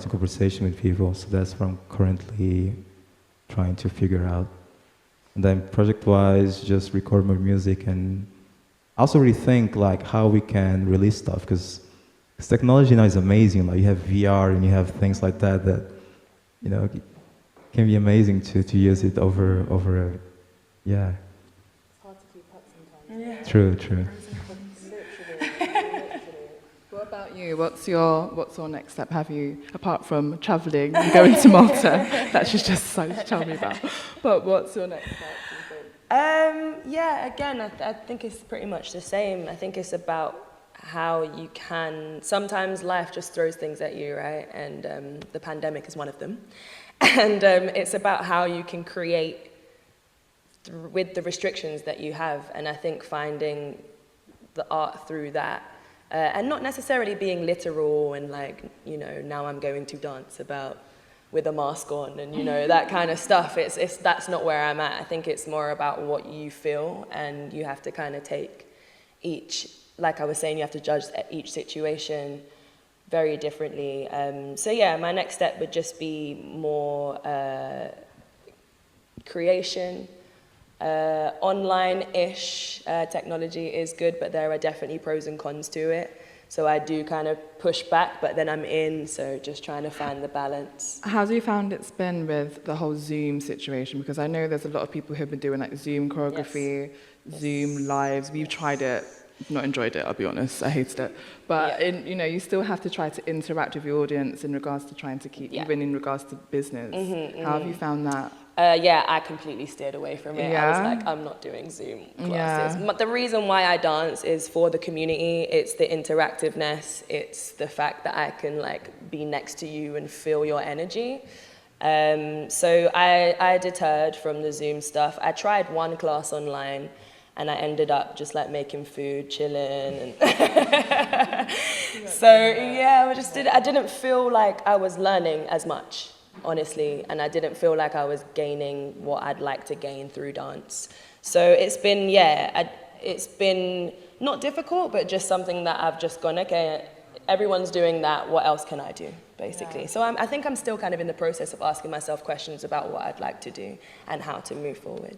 conversation with people. So that's what I'm currently trying to figure out. And then project-wise, just record more music, and also rethink how we can release stuff, because technology now is amazing. You have VR and you have things like that can be amazing to use it over yeah. It's hard to keep up sometimes. Yeah. True. Literally. What about you? What's your next step? Have you, apart from travelling and going to Malta, that she's just decided to tell me about, but what's your next step, do you think? Again, I think it's pretty much the same. I think it's about how you can, sometimes life just throws things at you, right? And the pandemic is one of them. And it's about how you can create with the restrictions that you have. And I think finding the art through that, and not necessarily being literal and now I'm going to dance with a mask on and that kind of stuff. That's not where I'm at. I think it's more about what you feel, and you have to kind of take each, like I was saying, you have to judge each situation very differently. My next step would just be more creation. Online-ish technology is good, but there are definitely pros and cons to it. So I do kind of push back, but then I'm in, so just trying to find the balance. How do you find it's been with the whole Zoom situation? Because I know there's a lot of people who've been doing Zoom choreography, Zoom lives. We've tried it. Not enjoyed it, I'll be honest. I hated it. But you still have to try to interact with your audience in regards to trying to keep, even in regards to business. How have you found that? I completely steered away from it. Yeah. I was like, I'm not doing Zoom classes. But the reason why I dance is for the community. It's the interactiveness. It's the fact that I can be next to you and feel your energy. So I deterred from the Zoom stuff. I tried one class online, and I ended up just making food, chilling, and I didn't feel like I was learning as much, honestly, and I didn't feel like I was gaining what I'd like to gain through dance. So it's been, it's been not difficult, but just something that I've just gone, okay, everyone's doing that, what else can I do, basically? Yeah. So I think I'm still kind of in the process of asking myself questions about what I'd like to do and how to move forward.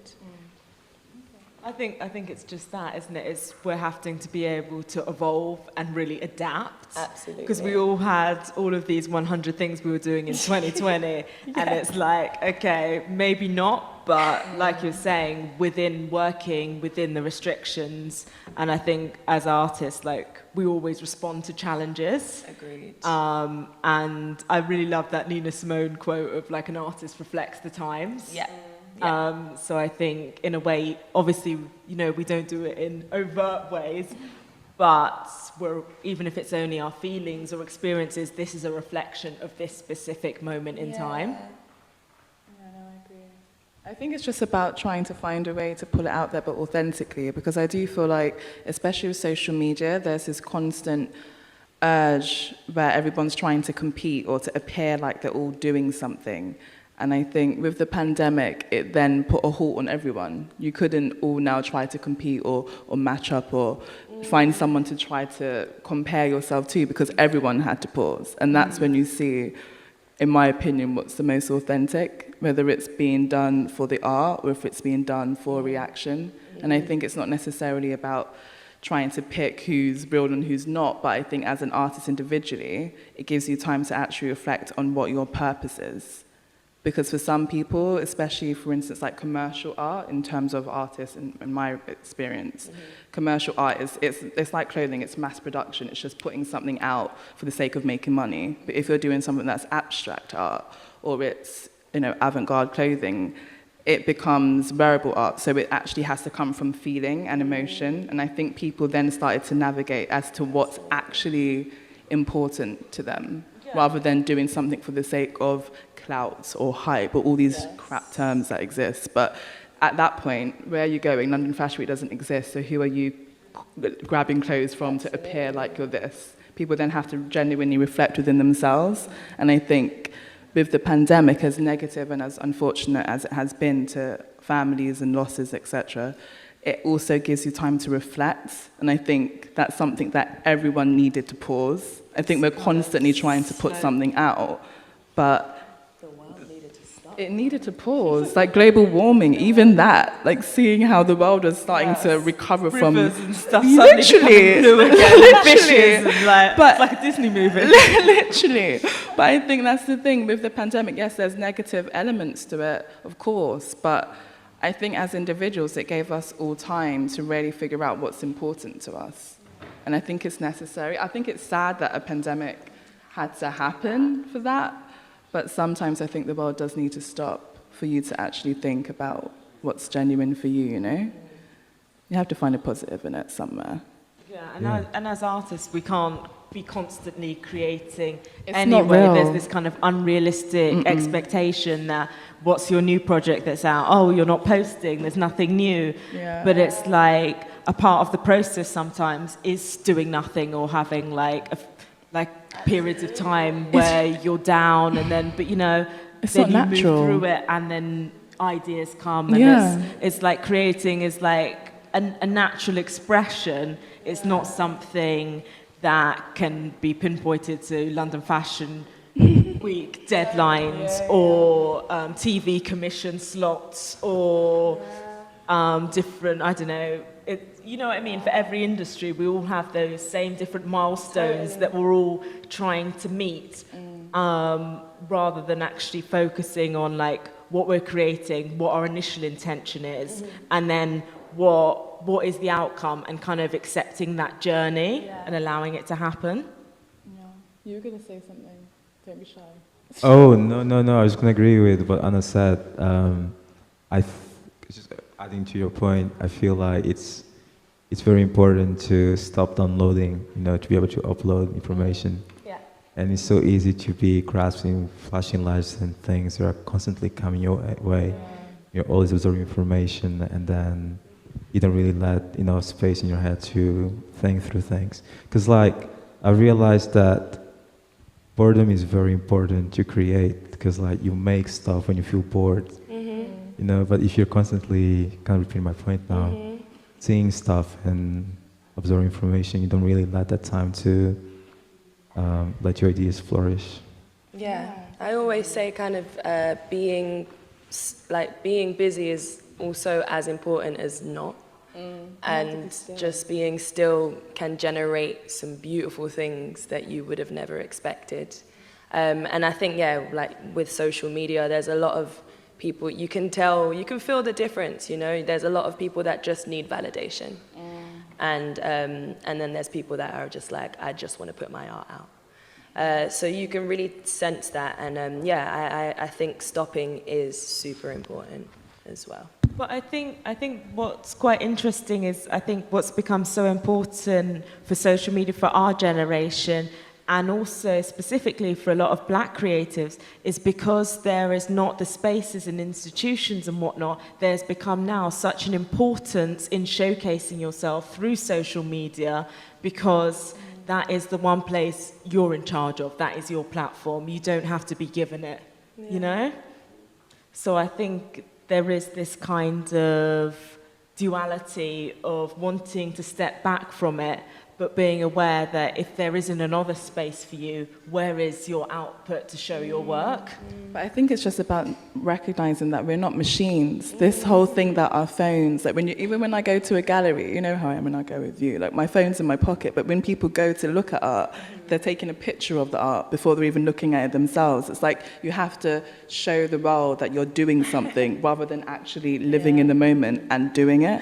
I think it's just that, isn't it? It's we're having to be able to evolve and really adapt. Absolutely. Because we all had all of these 100 things we were doing in 2020, and it's okay, maybe not, but like you're saying, working within the restrictions, and I think as artists, we always respond to challenges. Agreed. And I really love that Nina Simone quote of an artist reflects the times. Yeah. So I think, in a way, obviously, we don't do it in overt ways, but even if it's only our feelings or experiences, this is a reflection of this specific moment in time. Yeah, no, I agree. I think it's just about trying to find a way to pull it out there, but authentically, because I do feel especially with social media, there's this constant urge where everyone's trying to compete or to appear like they're all doing something. And I think with the pandemic, it then put a halt on everyone. You couldn't all now try to compete or match up or find someone to try to compare yourself to, because everyone had to pause. And that's when you see, in my opinion, what's the most authentic, whether it's being done for the art or if it's being done for a reaction. And I think it's not necessarily about trying to pick who's real and who's not, but I think as an artist individually, it gives you time to actually reflect on what your purpose is. Because for some people, especially for instance like commercial art, in terms of artists in my experience, commercial art it's like clothing, it's mass production, it's just putting something out for the sake of making money. But if you're doing something that's abstract art, or it's, you know, avant-garde clothing, it becomes wearable art, so it actually has to come from feeling and emotion. And I think people then started to navigate as to what's actually important to them, rather than doing something for the sake of clout or hype or all these crap terms that exist. But at that point, where are you going? London Fashion Week doesn't exist, so who are you grabbing clothes from to appear like you're this? People then have to genuinely reflect within themselves. And I think with the pandemic, as negative and as unfortunate as it has been to families and losses, etc., it also gives you time to reflect. And I think that's something that everyone needed to pause. I think we're constantly trying to put something out, but it needed to pause. Like global warming, even that, like seeing how the world was starting to recover from and stuff, literally, fishes and but it's like a Disney movie. Literally. But I think that's the thing with the pandemic. Yes, there's negative elements to it, of course, but I think as individuals, it gave us all time to really figure out what's important to us. And I think it's necessary. I think it's sad that a pandemic had to happen for that. But sometimes I think the world does need to stop for you to actually think about what's genuine for you, you know? You have to find a positive in it somewhere. Yeah, and as artists, we can't be constantly creating It's anyway. not real. There's this kind of unrealistic expectation that what's your new project that's out? Oh, you're not posting, there's nothing new. Yeah. But it's like a part of the process sometimes is doing nothing or having like periods of time where you're down and then, but you know, It's then not you natural. move through it and then ideas come and it's like creating is like a natural expression. It's not something that can be pinpointed to London Fashion Week deadlines or TV commission slots or different, I don't know, you know what I mean? For every industry, we all have those same different milestones that we're all trying to meet, rather than actually focusing on like what we're creating, what our initial intention is, and then what is the outcome, and kind of accepting that journey and allowing it to happen. Yeah. You were going to say something. Don't be shy. Oh, no. I was going to agree with what Anna said. Just adding to your point, I feel like it's very important to stop downloading, you know, to be able to upload information. Yeah. And it's so easy to be grasping flashing lights and things that are constantly coming your way. You're always absorbing information, and then you don't really let, you know, space in your head to think through things. Because like, I realized that boredom is very important to create, because like you make stuff when you feel bored. You know, but if you're constantly, kind of repeating my point now, seeing stuff and absorbing information, you don't really let that time to let your ideas flourish. Yeah, I always say kind of being busy is also as important as not. And just being still can generate some beautiful things that you would have never expected. And I think, like with social media, there's a lot of people, you can feel the difference, you know? There's a lot of people that just need validation. And then there's people that are just like, I just want to put my art out. So you can really sense that. And I think stopping is super important as well. But I think what's quite interesting is I think what's become so important for social media for our generation, and also specifically for a lot of black creatives, is because there is not the spaces and institutions and whatnot, there's become now such an importance in showcasing yourself through social media, because that is the one place you're in charge of, that is your platform, you don't have to be given it, you know? So I think there is this kind of duality of wanting to step back from it, but being aware that if there isn't another space for you, where is your output to show your work? But I think it's just about recognizing that we're not machines. This whole thing that our phones, like even when I go to a gallery, you know how I am when I go with you, like my phone's in my pocket, but when people go to look at art, they're taking a picture of the art before they're even looking at it themselves. It's like you have to show the world that you're doing something rather than actually living in the moment and doing it.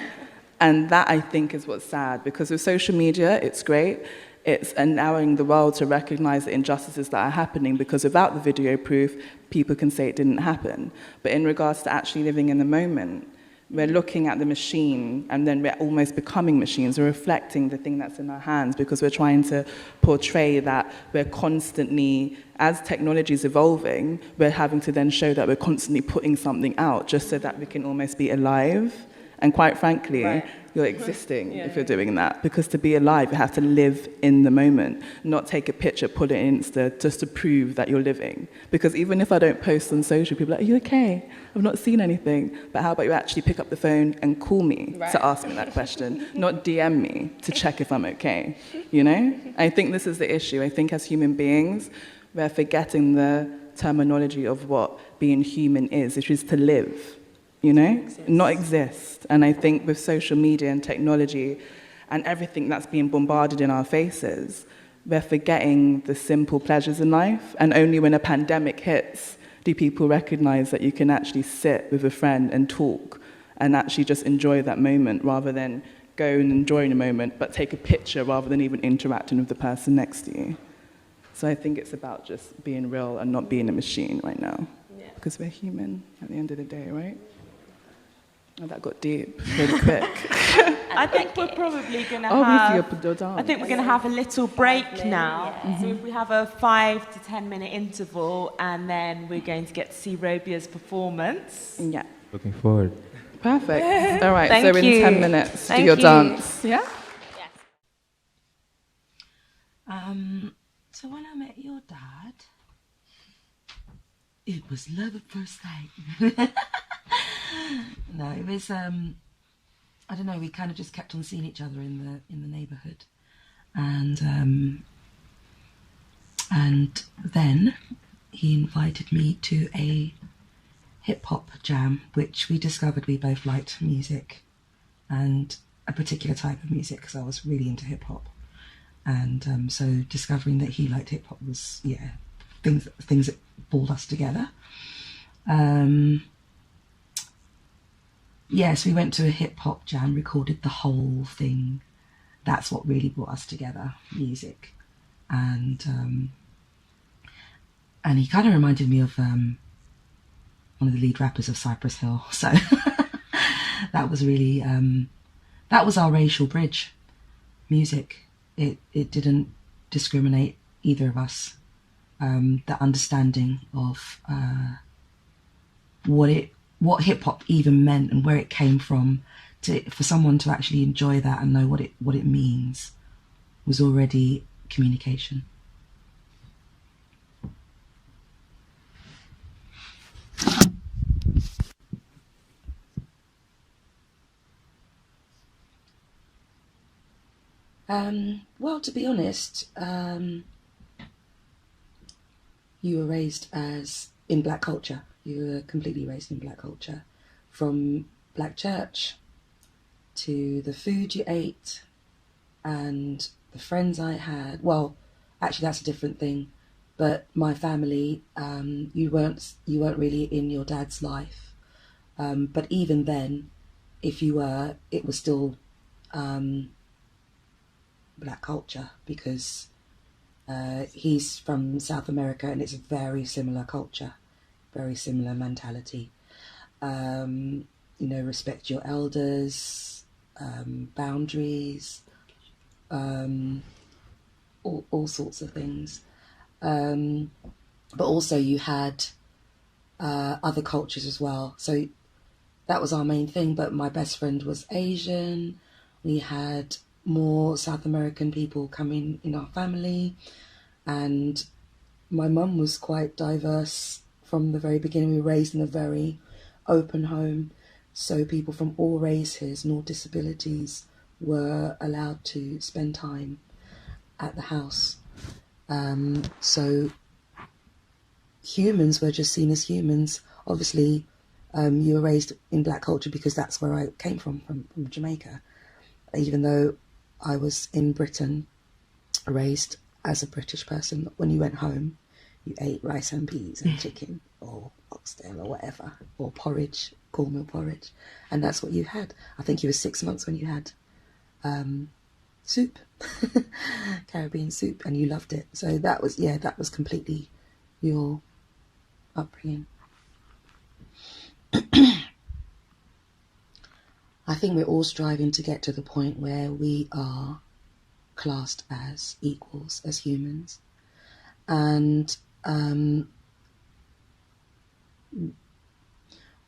And that, I think, is what's sad, because with social media, it's great. It's allowing the world to recognize the injustices that are happening, because without the video proof, people can say it didn't happen. But in regards to actually living in the moment, we're looking at the machine and then we're almost becoming machines. We're reflecting the thing that's in our hands, because we're trying to portray that we're constantly, as technology is evolving, we're having to then show that we're constantly putting something out just so that we can almost be alive. And quite frankly, you're existing if you're doing that. Because to be alive, you have to live in the moment, not take a picture, put it in Insta just to prove that you're living. Because even if I don't post on social, people are like, are you okay? I've not seen anything. But how about you actually pick up the phone and call me to ask me that question, not DM me to check if I'm okay, you know? I think this is the issue. I think as human beings, we're forgetting the terminology of what being human is, which is to live. You know, not exist. And I think with social media and technology and everything that's being bombarded in our faces, we're forgetting the simple pleasures in life. And only when a pandemic hits do people recognize that you can actually sit with a friend and talk and actually just enjoy that moment, rather than go and enjoy the moment, but take a picture rather than even interacting with the person next to you. So I think it's about just being real and not being a machine right now. Because we're human at the end of the day, right? Oh, that got deep really quick. I think we're probably going to have a little break now. Yeah. So if we have a 5 to 10 minute interval, and then we're going to get to see Robia's performance. Yeah. Looking forward. Perfect. All right, Thank so you. in 10 minutes, Thank do your you. dance. Yeah? Yes. So when I met your dad, it was love at first sight. No, it was, I don't know, we kind of just kept on seeing each other in the neighbourhood. And then he invited me to a hip-hop jam, which we discovered we both liked music, and a particular type of music, because I was really into hip-hop. And so discovering that he liked hip-hop was, things that pulled us together. Yes, we went to a hip-hop jam, recorded the whole thing. That's what really brought us together, music. And he kind of reminded me of one of the lead rappers of Cypress Hill. So that was really, that was our racial bridge, music. It didn't discriminate either of us. The understanding of what hip-hop even meant and where it came from, for someone to actually enjoy that and know what it means, was already communication. Well, to be honest, you were raised in black culture. You were completely raised in black culture, from black church to the food you ate and the friends I had. Well, actually, that's a different thing. But my family, you weren't really in your dad's life. But even then, if you were, it was still black culture, because he's from South America and it's a very similar culture. Very similar mentality. Respect your elders, boundaries, all sorts of things. But also you had other cultures as well. So that was our main thing. But my best friend was Asian. We had more South American people coming in our family. And my mum was quite diverse. From the very beginning, we were raised in a very open home, so people from all races and all disabilities were allowed to spend time at the house. So humans were just seen as humans. Obviously, you were raised in black culture because that's where I came from Jamaica. Even though I was in Britain, raised as a British person, when you went home, you ate rice and peas and chicken or oxtail or whatever, or porridge, cornmeal porridge. And that's what you had. I think you were 6 months when you had soup, Caribbean soup, and you loved it. So that was completely your upbringing. I think we're all striving to get to the point where we are classed as equals, as humans. And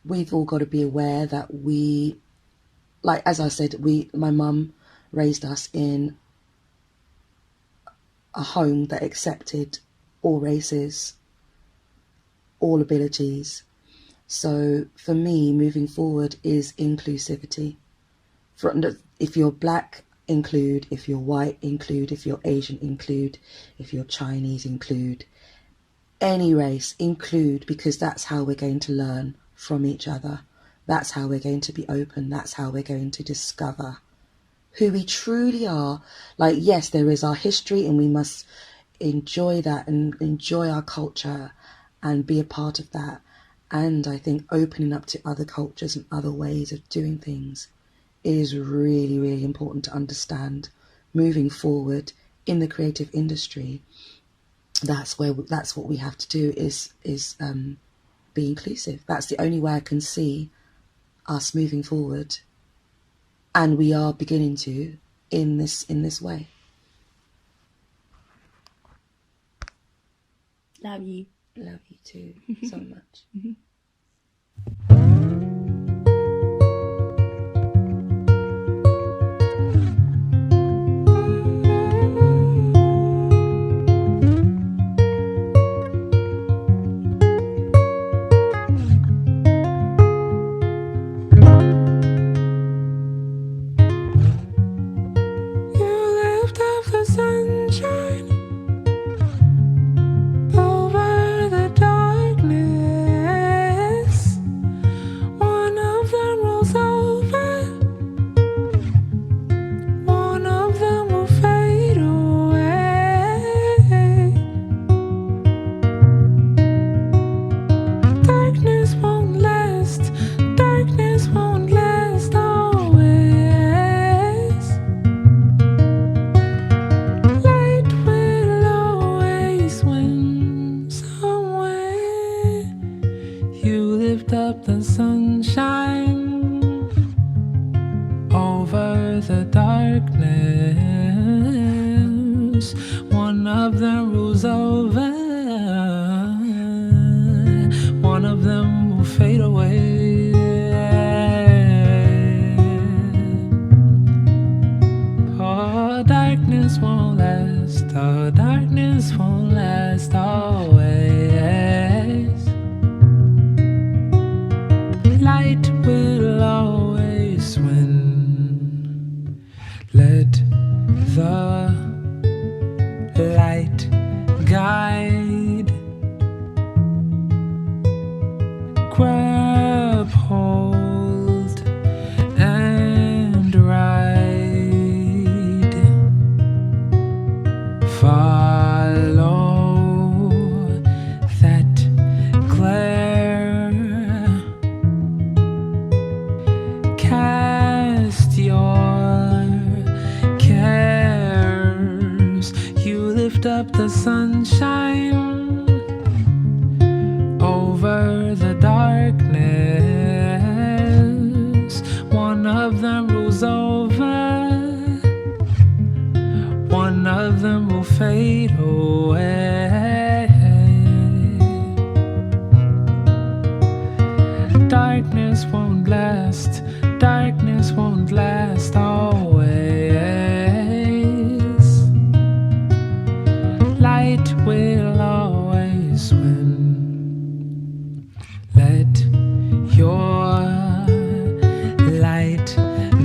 we've all got to be aware that we, like, as I said, my mum raised us in a home that accepted all races, all abilities. So for me, moving forward is inclusivity. If you're black, include. If you're white, include. If you're Asian, include. If you're Chinese, include. Any race, include, because that's how we're going to learn from each other. That's how we're going to be open. That's how we're going to discover who we truly are. Like, yes, there is our history, and we must enjoy that and enjoy our culture and be a part of that. And I think opening up to other cultures and other ways of doing things is really, really important to understand moving forward in the creative industry. That's what we have to do is be inclusive. That's the only way I can see us moving forward, and we are beginning to in this way. Love you. Love you too so much.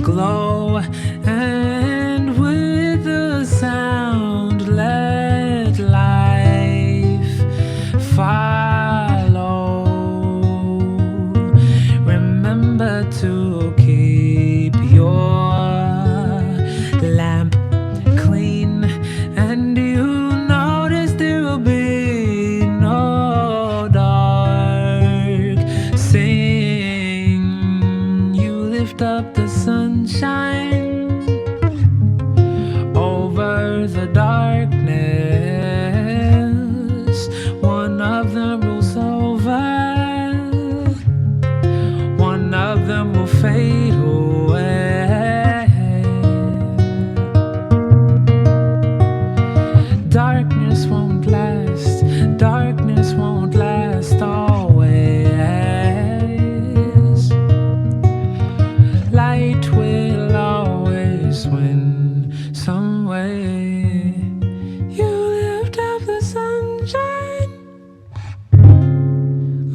Glow, and with the sound sunshine over the darkness. One of them rolls over, one of them will fade away. Darkness won't last, darkness won't last always. Light will always win some way. You lift up the sunshine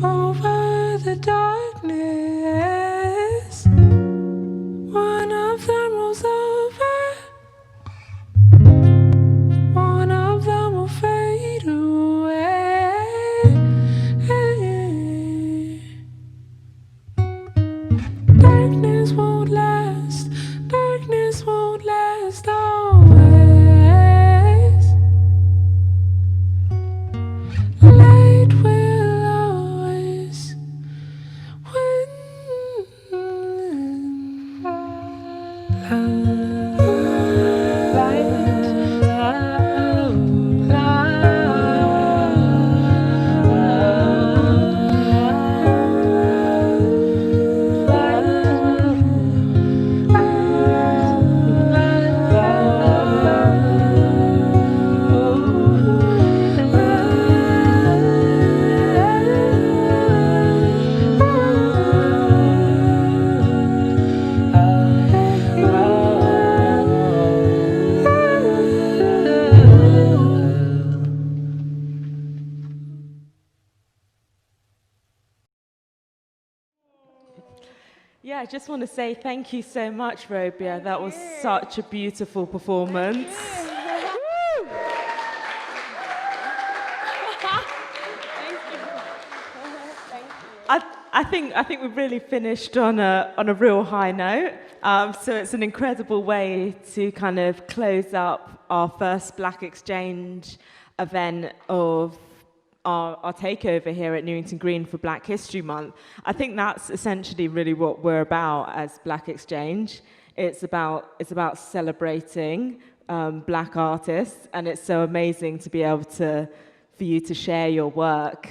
over the darkness. One of them rolls over, one of them will fade away. Darkness won't last, darkness won't last always. Light will always win. Yeah, I just want to say thank you so much, Robia. That was such a beautiful performance. I think we've really finished on a real high note. So it's an incredible way to kind of close up our first Black Exchange event of our takeover here at Newington Green for Black History Month. I think that's essentially really what we're about as Black Exchange. It's about celebrating Black artists, and it's so amazing to be able for you to share your work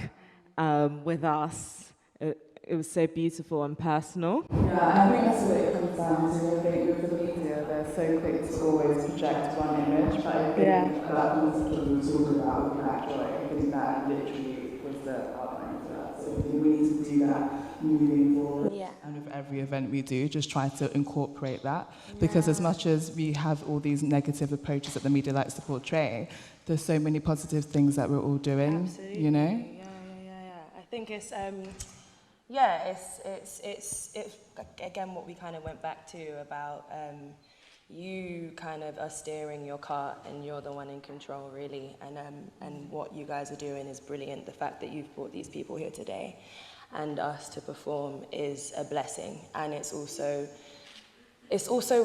with us. It was so beautiful and personal. Yeah, I think that's what it comes down to. I think with the media, they're so quick to always project one image, but I think that was what we were talking about with Black Joy. I think that literally was the outline for that. So we need to do that moving forward. Yeah. And with every event we do, just try to incorporate that. Because as much as we have all these negative approaches that the media likes to portray, there's so many positive things that we're all doing, Absolutely. you know? Yeah. I think it's again what we kind of went back to about you kind of are steering your cart and you're the one in control really, and what you guys are doing is brilliant. The fact that you've brought these people here today and us to perform is a blessing, and it's also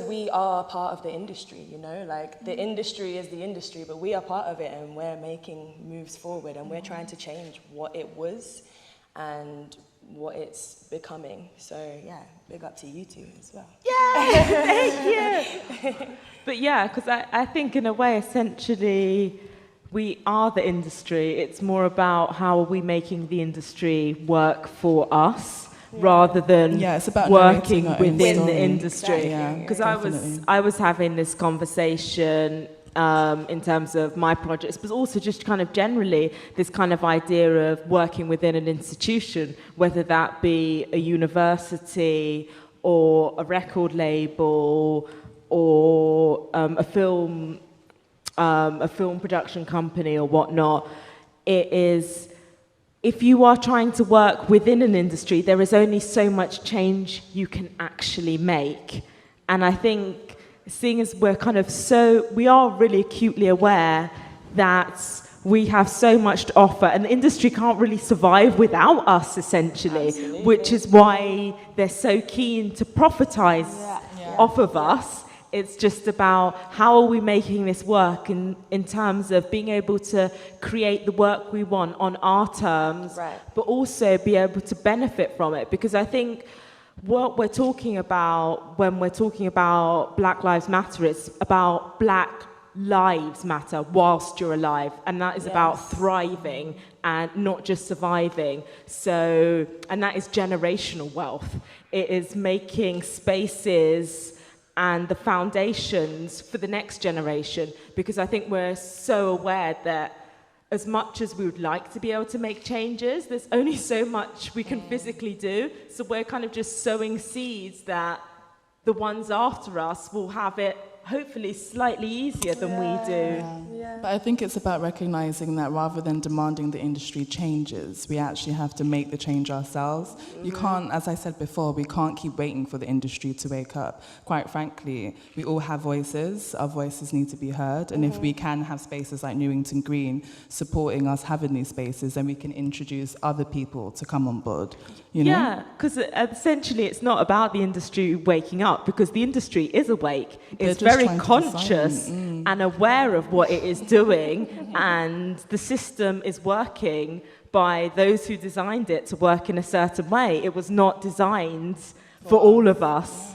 we are part of the industry, you know, like the industry is the industry, but we are part of it and we're making moves forward and we're trying to change what it was and what it's becoming. So yeah, big up to you two as well. Yeah, thank you. But yeah, because I think in a way, essentially, we are the industry. It's more about how are we making the industry work for us rather than it's about working narrating within our own the story. industry. Because I was having this conversation in terms of my projects, but also just kind of generally this kind of idea of working within an institution, whether that be a university or a record label or a film production company or whatnot. It is, if you are trying to work within an industry, there is only so much change you can actually make. And I think, seeing as we are really acutely aware that we have so much to offer and the industry can't really survive without us, essentially. Absolutely. Which is why they're so keen to profitize off of us. It's just about how are we making this work in terms of being able to create the work we want on our terms, but also be able to benefit from it. Because I think what we're talking about when we're talking about Black Lives Matter, it's about Black lives matter whilst you're alive, and that is about thriving and not just surviving. So, and that is generational wealth. It is making spaces and the foundations for the next generation, because I think we're so aware that as much as we would like to be able to make changes, there's only so much we can physically do. So we're kind of just sowing seeds that the ones after us will have it hopefully slightly easier than we do. But I think it's about recognizing that rather than demanding the industry changes, we actually have to make the change ourselves. You can't, as I said before, we can't keep waiting for the industry to wake up. Quite frankly, we all have voices. Our voices need to be heard. And if we can have spaces like Newington Green supporting us having these spaces, then we can introduce other people to come on board. You know? Yeah, because essentially it's not about the industry waking up, because the industry is awake. It's very conscious and aware of what it is doing, and the system is working by those who designed it to work in a certain way. It was not designed for all of us.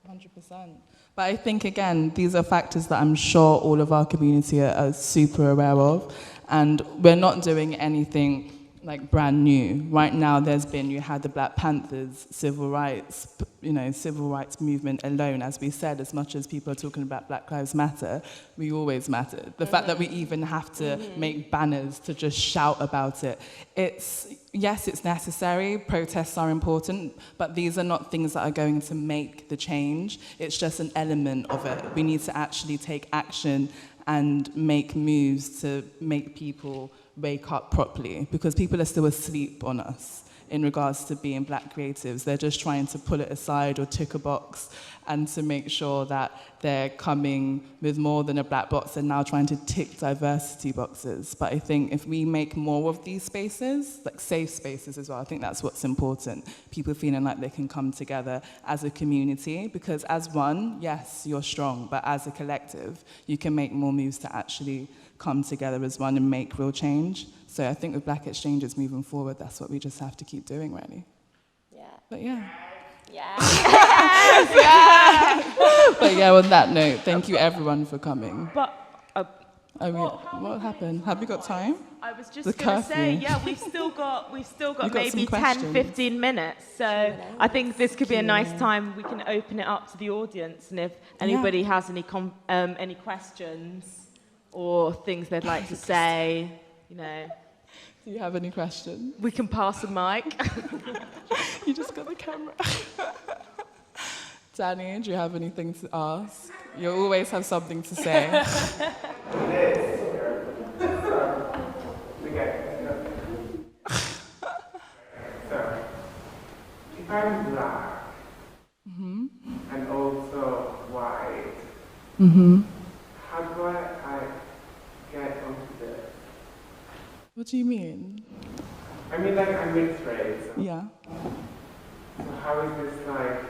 100%. But I think, again, these are factors that I'm sure all of our community are super aware of, and we're not doing anything like brand new. Right now you had the Black Panthers, civil rights movement alone. As we said, as much as people are talking about Black Lives Matter, we always mattered. The fact that we even have to make banners to just shout about it, it's necessary, protests are important, but these are not things that are going to make the change. It's just an element of it. We need to actually take action and make moves to make people wake up properly, because people are still asleep on us in regards to being Black creatives. They're just trying to pull it aside or tick a box, and to make sure that they're coming with more than a black box. They're now trying to tick diversity boxes. But I think if we make more of these spaces, like safe spaces as well, I think that's what's important. People feeling like they can come together as a community, because as one, yes, you're strong, but as a collective, you can make more moves to actually come together as one and make real change. So I think with Black Exchanges moving forward, that's what we just have to keep doing, really. Yeah. But yeah. Yeah. But yeah, on that note, thank you everyone for coming. But what happened? Have we got time? I was just going to say, yeah, we've still got maybe 10, 15 minutes. So I think this could be a nice time. We can open it up to the audience, and if anybody has any questions or things they'd like to say, you know. Do you have any questions? We can pass the mic. You just got the camera. Danny, do you have anything to ask? You always have something to say. So, if I'm Black and also white, how do I get onto this? What do you mean? I mean, like, I'm mixed race. Yeah. So how is this, like,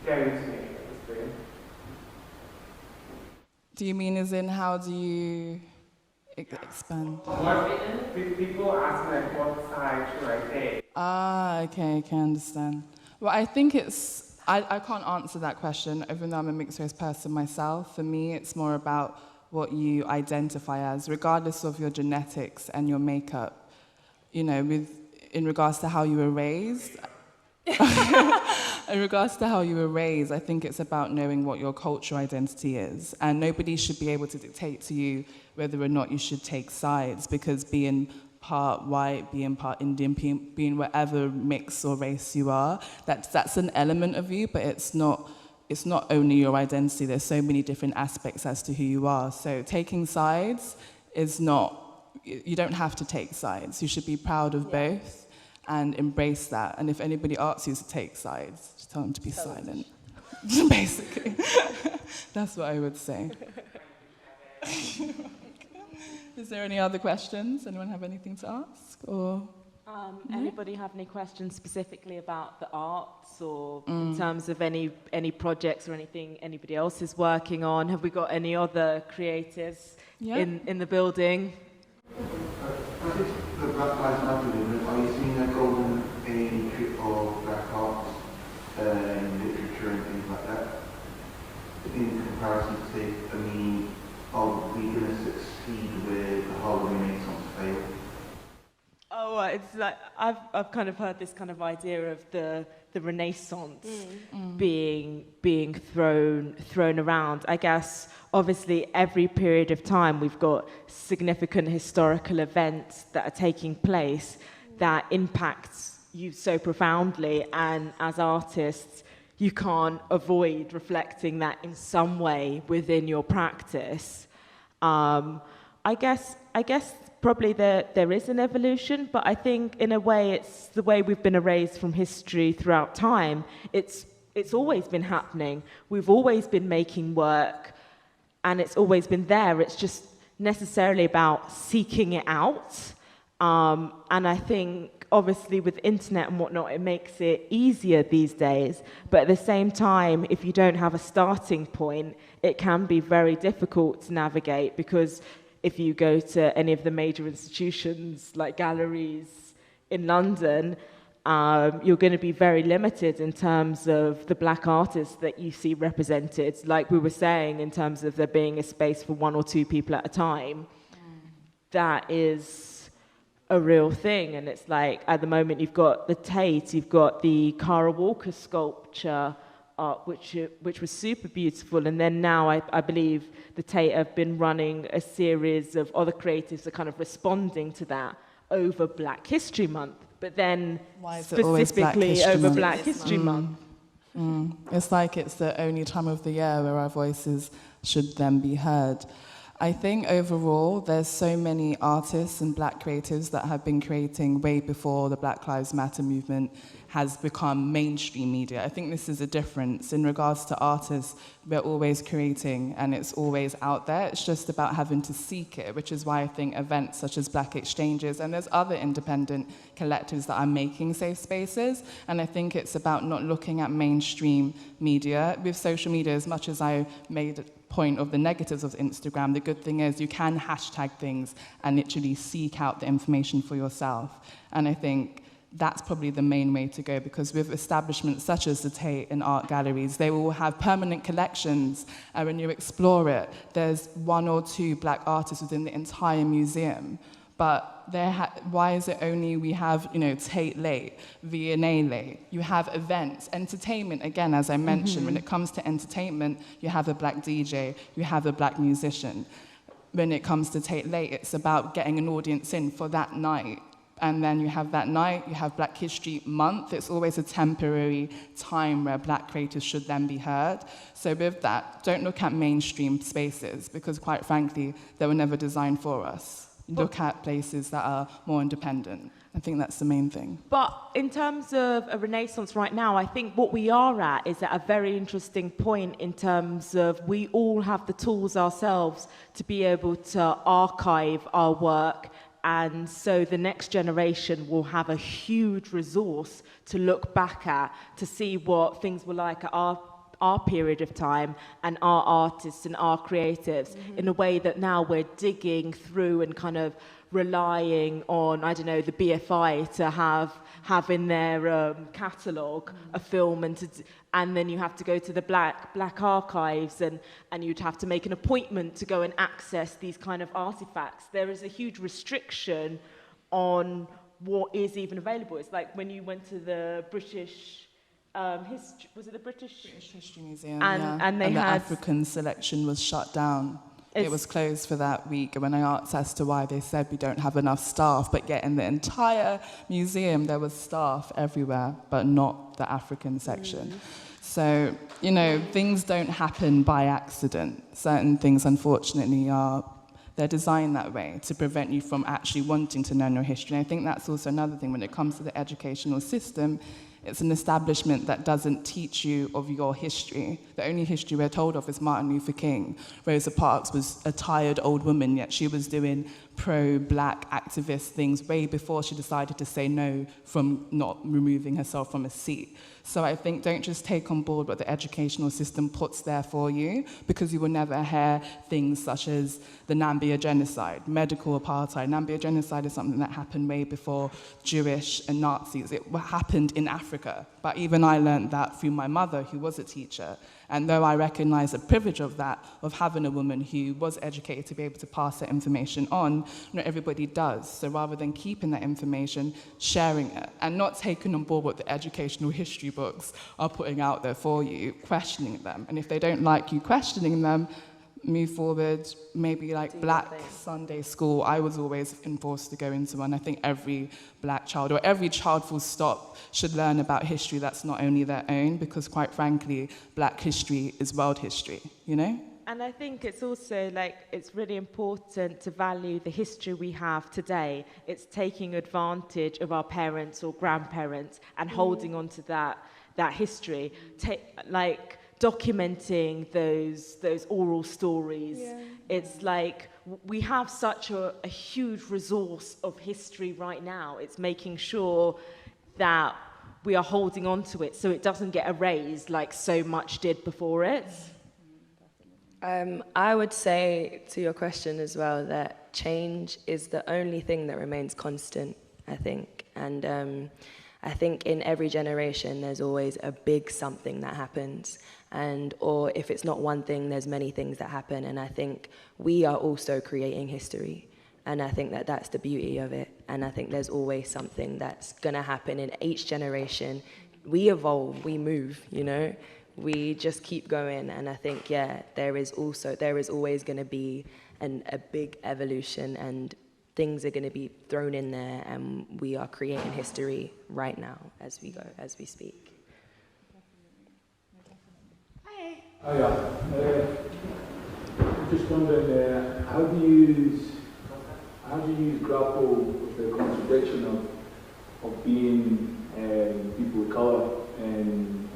going to me, obviously? Do you mean as in how do you expand? People ask me, like, what side should I take? Okay, I can understand. Well, I think I can't answer that question, even though I'm a mixed race person myself. For me, it's more about what you identify as, regardless of your genetics and your makeup. You know, in regards to how you were raised, I think it's about knowing what your cultural identity is. And nobody should be able to dictate to you whether or not you should take sides, because being part white, being part Indian, being whatever mix or race you are, that's an element of you, but it's not only your identity. There's so many different aspects as to who you are. So taking sides is not, you don't have to take sides. You should be proud of both and embrace that. And if anybody asks you to take sides, just tell them to be silent. Basically. That's what I would say. Is there any other questions? Anyone have anything to ask? Or anybody have any questions specifically about the arts, or in terms of any projects or anything anybody else is working on? Have we got any other creatives in the building? The Black Lives Matter movement, are you seeing a golden age or pessimistic. I mean, are we going to succeed with the whole Renaissance fail? Oh, it's like I've kind of heard this kind of idea of the Renaissance being thrown around. I guess obviously every period of time we've got significant historical events that are taking place that impacts you so profoundly, and as artists you can't avoid reflecting that in some way within your practice. I guess probably there is an evolution, but I think in a way it's the way we've been erased from history throughout time. It's always been happening. We've always been making work, and it's always been there. It's just necessarily about seeking it out. And I think obviously with internet and whatnot, it makes it easier these days. But at the same time, if you don't have a starting point, it can be very difficult to navigate, because if you go to any of the major institutions like galleries in London, you're going to be very limited in terms of the black artists that you see represented. Like we were saying, in terms of there being a space for 1 or 2 people at a time, that is a real thing. And it's like, at the moment, you've got the Tate, you've got the Cara Walker sculpture, which was super beautiful. And then now I believe the Tate have been running a series of other creatives that kind of responding to that over Black History Month, but then specifically over Black History Month. It's like it's the only time of the year where our voices should then be heard. I think overall there's so many artists and black creatives that have been creating way before the Black Lives Matter movement has become mainstream media. I think this is a difference. In regards to artists, we're always creating and it's always out there. It's just about having to seek it, which is why I think events such as Black Exchanges, and there's other independent collectives that are making safe spaces, and I think it's about not looking at mainstream media. With social media, as much as I made a point of the negatives of Instagram, the good thing is you can hashtag things and literally seek out the information for yourself. And I think that's probably the main way to go, because with establishments such as the Tate and art galleries, they will have permanent collections, and when you explore it, there's 1 or 2 black artists within the entire museum. But why is it only we have, Tate late, V&A late? You have events, entertainment, again, as I mentioned, when it comes to entertainment, you have a black DJ, you have a black musician. When it comes to Tate late, it's about getting an audience in for that night. And then you have that night, you have Black History Month. It's always a temporary time where black creators should then be heard. So with that, don't look at mainstream spaces, because quite frankly, they were never designed for us. Look at places that are more independent. I think that's the main thing. But in terms of a renaissance right now, I think what we are at is at a very interesting point in terms of we all have the tools ourselves to be able to archive our work. And so the next generation will have a huge resource to look back at, to see what things were like at our period of time, and our artists and our creatives, in a way that now we're digging through and kind of relying on, I don't know, the BFI to have in their catalogue a film, and then you have to go to the black archives, and you'd have to make an appointment to go and access these kind of artifacts. There is a huge restriction on what is even available. It's like when you went to the British was it the British History Museum? And the African selection was shut down. It was closed for that week, and when I asked as to why, they said we don't have enough staff, but yet in the entire museum there was staff everywhere, but not the African section. So, things don't happen by accident. Certain things, unfortunately, they're designed that way to prevent you from actually wanting to know your history. And I think that's also another thing when it comes to the educational system. It's an establishment that doesn't teach you of your history. The only history we're told of is Martin Luther King. Rosa Parks was a tired old woman, yet she was doing pro-black activist things way before she decided to say no from not removing herself from a seat. So I think don't just take on board what the educational system puts there for you, because you will never hear things such as the Namibia genocide, medical apartheid. Namibia genocide is something that happened way before Jewish and Nazis. It happened in Africa. But even I learned that through my mother, who was a teacher. And though I recognize the privilege of that, of having a woman who was educated to be able to pass that information on, not everybody does. So rather than keeping that information, sharing it, and not taking on board what the educational history books are putting out there for you, questioning them. And if they don't like you questioning them, move forward. Maybe like Black Sunday school, I was always enforced to go into one. I think every Black child, or every child full stop, should learn about history that's not only their own, because quite frankly, Black history is world history, you know? And I think it's also like, it's really important to value the history we have today. It's taking advantage of our parents or grandparents and holding on to that history. Like documenting those oral stories. Yeah. It's like, we have such a huge resource of history right now. It's making sure that we are holding on to it so it doesn't get erased like so much did before it. I would say to your question as well that change is the only thing that remains constant, I think. And I think in every generation there's always a big something that happens. Or if it's not one thing, there's many things that happen. And I think we are also creating history. And I think that that's the beauty of it. And I think there's always something that's going to happen in each generation. We evolve, we move, you know. We just keep going, and I think, yeah, there is always going to be a big evolution, and things are going to be thrown in there, and we are creating history right now as we go, as we speak. Hi. Oh yeah. I'm just wondering, how do you grapple with the contradiction of being people of colour and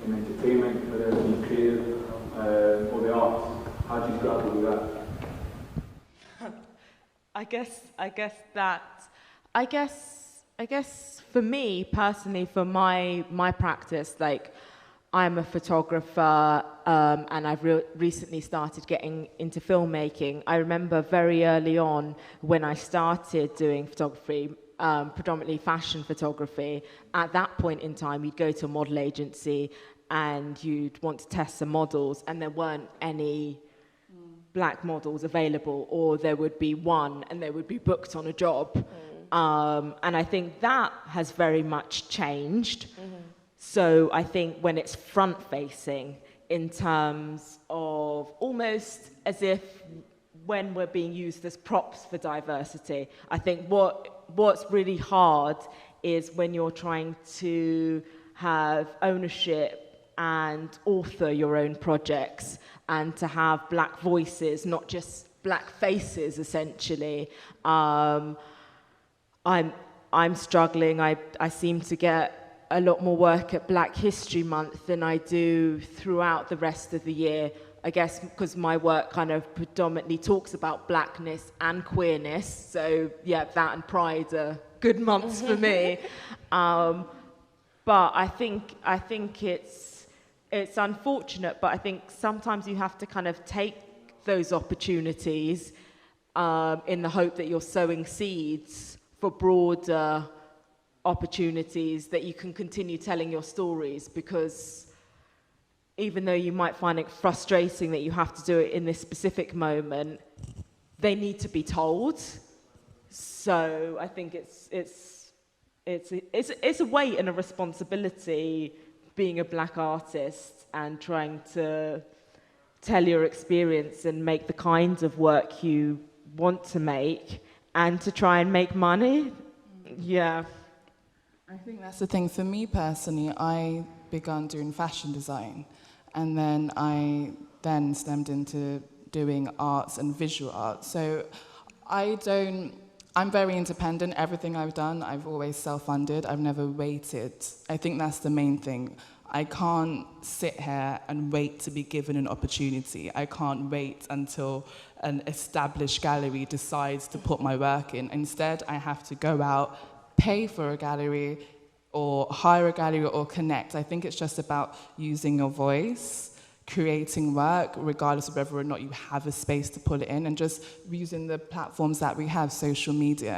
in entertainment, whether it be creative or the arts? How do you grapple with that? I guess for me personally, for my practice, like I'm a photographer and I've recently started getting into filmmaking. I remember very early on when I started doing photography, predominantly fashion photography. At that point in time, you'd go to a model agency and you'd want to test some models, and there weren't any Black models available, or there would be one and they would be booked on a job. And I think that has very much changed. So I think when it's front-facing, in terms of almost as if when we're being used as props for diversity, I think what's really hard is when you're trying to have ownership and author your own projects, and to have Black voices, not just Black faces, essentially. I'm struggling. I seem to get a lot more work at Black History Month than I do throughout the rest of the year. I guess because my work kind of predominantly talks about Blackness and queerness. So yeah, that and Pride are good months for me. But I think it's unfortunate, but I think sometimes you have to kind of take those opportunities in the hope that you're sowing seeds for broader opportunities that you can continue telling your stories, because even though you might find it frustrating that you have to do it in this specific moment, they need to be told. So I think it's a weight and a responsibility being a Black artist and trying to tell your experience and make the kinds of work you want to make, and to try and make money. Yeah. I think that's the thing. For me personally, I began doing fashion design, and then I stemmed into doing arts and visual arts. So I'm very independent. Everything I've done, I've always self-funded. I've never waited. I think that's the main thing. I can't sit here and wait to be given an opportunity. I can't wait until an established gallery decides to put my work in. Instead, I have to go out, pay for a gallery, or hire a gallery, or connect. I think it's just about using your voice, creating work, regardless of whether or not you have a space to put it in, and just using the platforms that we have, social media,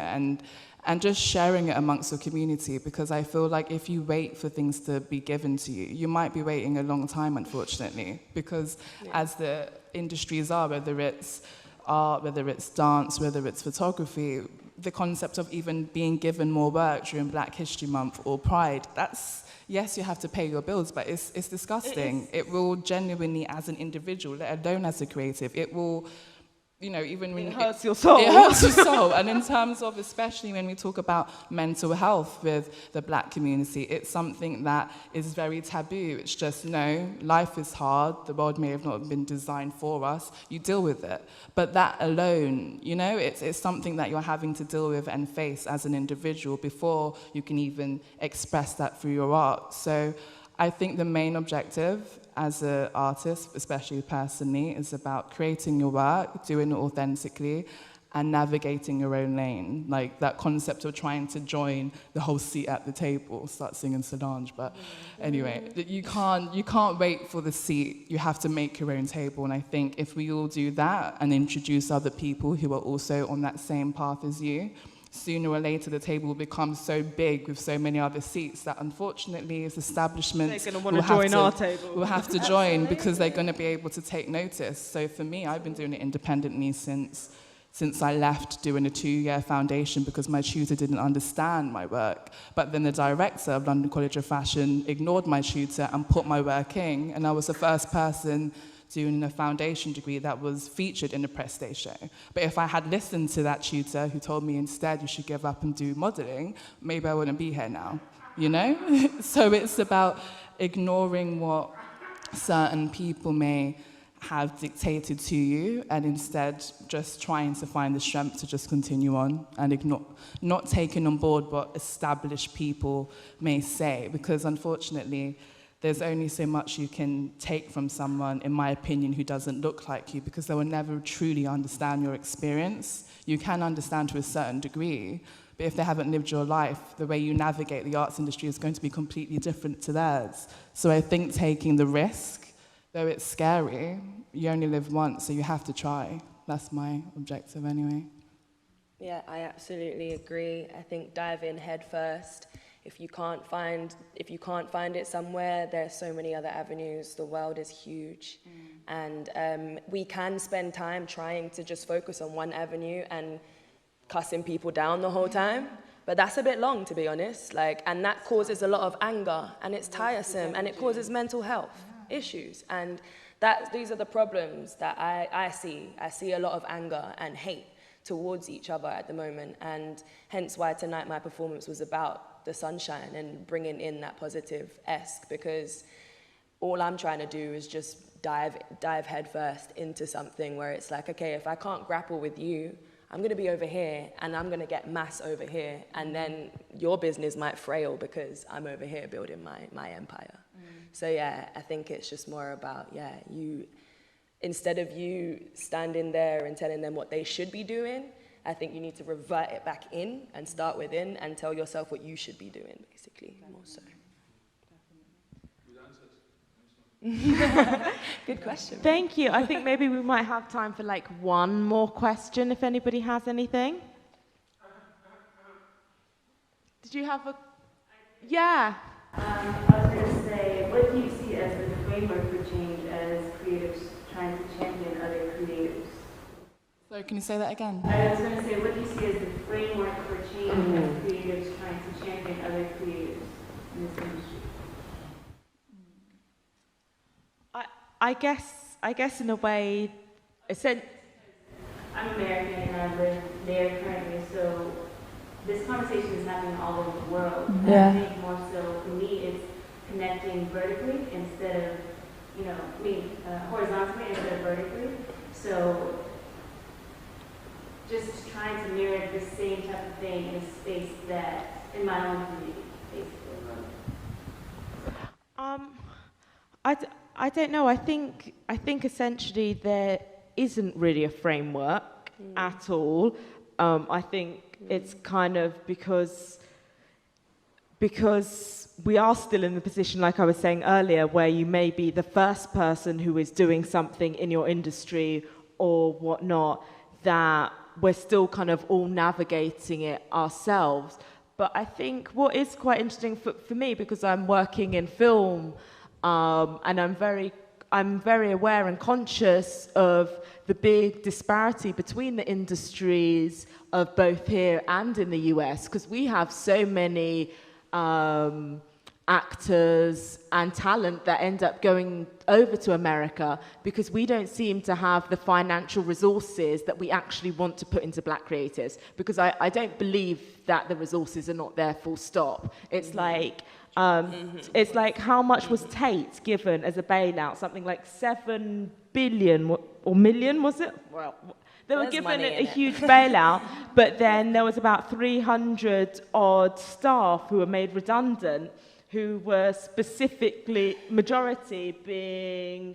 and just sharing it amongst your community, because I feel like if you wait for things to be given to you, you might be waiting a long time, unfortunately, because as the industries are, whether it's art, whether it's dance, whether it's photography, the concept of even being given more work during Black History Month or Pride, that's, yes, you have to pay your bills, but it's disgusting. It will genuinely, as an individual, let alone as a creative, it will, you know, even when it hurts your soul. It hurts your soul. And in terms of, especially when we talk about mental health with the Black community, it's something that is very taboo. It's just, no, life is hard. The world may have not been designed for us. You deal with it. But that alone, you know, it's something that you're having to deal with and face as an individual before you can even express that through your art. So I think the main objective as an artist, especially personally, is about creating your work, doing it authentically, and navigating your own lane. Like that concept of trying to join the whole seat at the table, start singing Solange. But anyway, you can't wait for the seat. You have to make your own table. And I think if we all do that and introduce other people who are also on that same path as you, sooner or later the table will become so big with so many other seats that unfortunately as establishments will have to join because they're going to be able to take notice. So for me, I've been doing it independently since I left doing a 2-year foundation because my tutor didn't understand my work. But then the director of London College of Fashion ignored my tutor and put my work in, and I was the first person doing a foundation degree that was featured in the press day show. But if I had listened to that tutor who told me instead you should give up and do modeling, maybe I wouldn't be here now, you know? So it's about ignoring what certain people may have dictated to you and instead just trying to find the strength to just continue on and ignore, not taking on board what established people may say, because unfortunately, there's only so much you can take from someone, in my opinion, who doesn't look like you, because they will never truly understand your experience. You can understand to a certain degree, but if they haven't lived your life, the way you navigate the arts industry is going to be completely different to theirs. So I think taking the risk, though it's scary, you only live once, so you have to try. That's my objective anyway. Yeah, I absolutely agree. I think dive in head first. If you can't find it somewhere, there's so many other avenues. The world is huge. And we can spend time trying to just focus on one avenue and cussing people down the whole time. But that's a bit long, to be honest. And that causes a lot of anger, and it's tiresome, and it causes mental health issues. And these are the problems that I see. I see a lot of anger and hate towards each other at the moment, and hence why tonight my performance was about the sunshine and bringing in that positive-esque, because all I'm trying to do is just dive head first into something where it's like, okay, if I can't grapple with you, I'm going to be over here and I'm going to get mass over here, and then your business might frail because I'm over here building my empire. So yeah, I think it's just more about, you, instead of you standing there and telling them what they should be doing, I think you need to revert it back in and start within and tell yourself what you should be doing, basically, more so. Good question. Thank you. I think maybe we might have time for one more question if anybody has anything. Did you have a... Yeah. I was going to say, what do you see as the framework for change as creatives trying to champion other creatives? Sorry, can you say that again? I was going to say, what do you see as the framework for change as creatives trying to champion other creatives in this industry? I guess in a way, I'm American and I live there currently, so this conversation is happening all over the world. And I think more so for me, it's connecting vertically instead of, horizontally instead of vertically. So just trying to mirror the same type of thing in a space that, in my own community, basically. I don't know. I think essentially there isn't really a framework at all. I think it's kind of because we are still in the position, like I was saying earlier, where you may be the first person who is doing something in your industry or whatnot that we're still kind of all navigating it ourselves. But I think what is quite interesting for me, because I'm working in film, and I'm very aware and conscious of the big disparity between the industries of both here and in the US, because we have so many actors and talent that end up going over to America because we don't seem to have the financial resources that we actually want to put into black creators, because I don't believe that the resources are not there full stop. It's like it's like, how much was Tate given as a bailout? Something like 7 billion or million, was it? Well, they were given a huge bailout, but then there was about 300 odd staff who were made redundant, who were specifically, majority being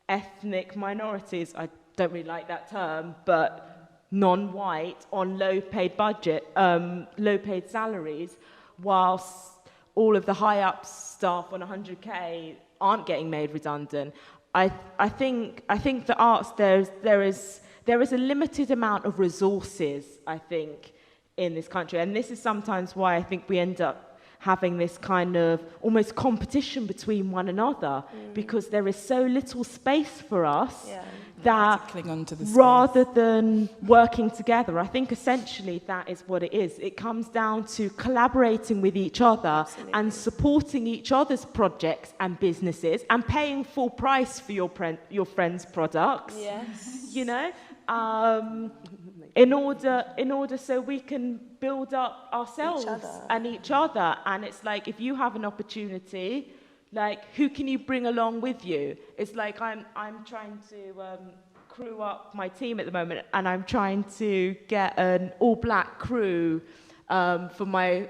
ethnic minorities. I don't really like that term, but non-white, on low-paid budget, low-paid salaries, whilst all of the high-up staff on 100K aren't getting made redundant. I think the arts, there is a limited amount of resources, I think, in this country, and this is sometimes why I think we end up having this kind of almost competition between one another, because there is so little space for us that rather than working together, I think essentially that is what it is. It comes down to collaborating with each other and supporting each other's projects and businesses and paying full price for your friends' products. Yes. You know? In order so we can build up ourselves and each other. And it's like, if you have an opportunity, like, who can you bring along with you? It's like, I'm trying to crew up my team at the moment, and I'm trying to get an all-black crew for my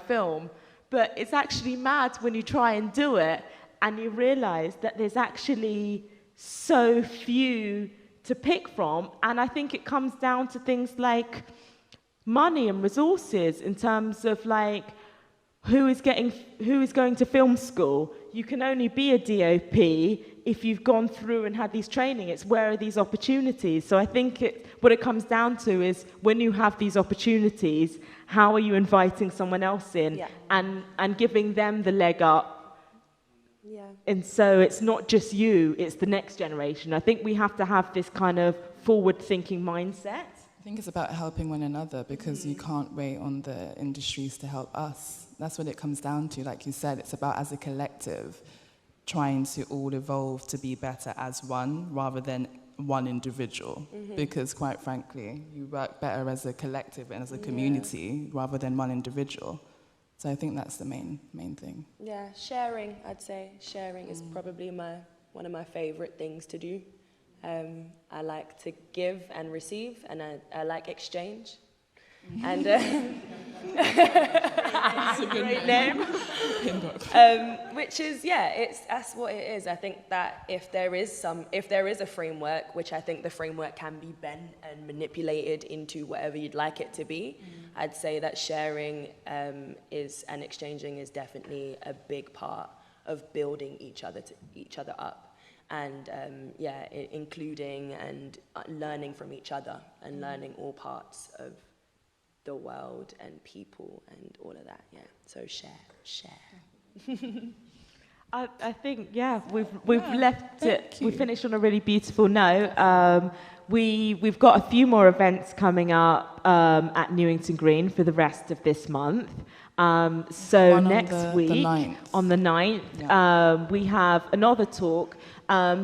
film. But it's actually mad when you try and do it, and you realise that there's actually so few to pick from, and I think it comes down to things like money and resources in terms of like who is going to film school. You can only be a DOP if you've gone through and had these training. It's where are these opportunities? So I think what it comes down to is, when you have these opportunities, how are you inviting someone else in and giving them the leg up? Yeah. And so it's not just you, it's the next generation. I think we have to have this kind of forward-thinking mindset. I think it's about helping one another, because you can't wait on the industries to help us. That's what it comes down to. Like you said, it's about, as a collective, trying to all evolve to be better as one rather than one individual. Because quite frankly, you work better as a collective and as a community rather than one individual. So I think that's the main thing. Yeah, sharing, I'd say. Sharing is probably one of my favorite things to do. I like to give and receive, and I like exchange. And that's a great name. Which is, that's what it is. I think that if there is a framework, which I think the framework can be bent and manipulated into whatever you'd like it to be, I'd say that sharing and exchanging is definitely a big part of building each other up, and including and learning from each other and learning all parts of the world and people and all of that. So share. I think we've left it. We finished on a really beautiful note. We've got a few more events coming up at Newington Green for the rest of this month. So next week, on the 9th, we have another talk.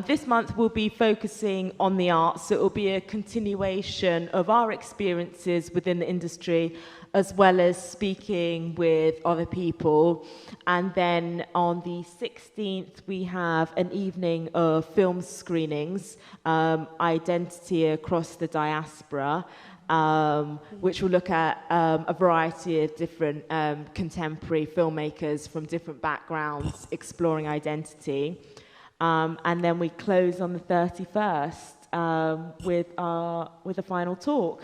This month we'll be focusing on the arts, so it will be a continuation of our experiences within the industry, as well as speaking with other people. And then on the 16th, we have an evening of film screenings, Identity Across the Diaspora, which will look at a variety of different contemporary filmmakers from different backgrounds exploring identity. And then we close on the 31st with a final talk.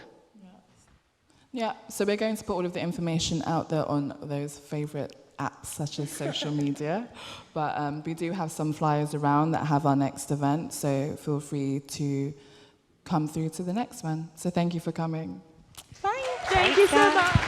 Yeah, so we're going to put all of the information out there on those favourite apps such as social media, but we do have some flyers around that have our next event, so feel free to come through to the next one. So thank you for coming. Thank you so much.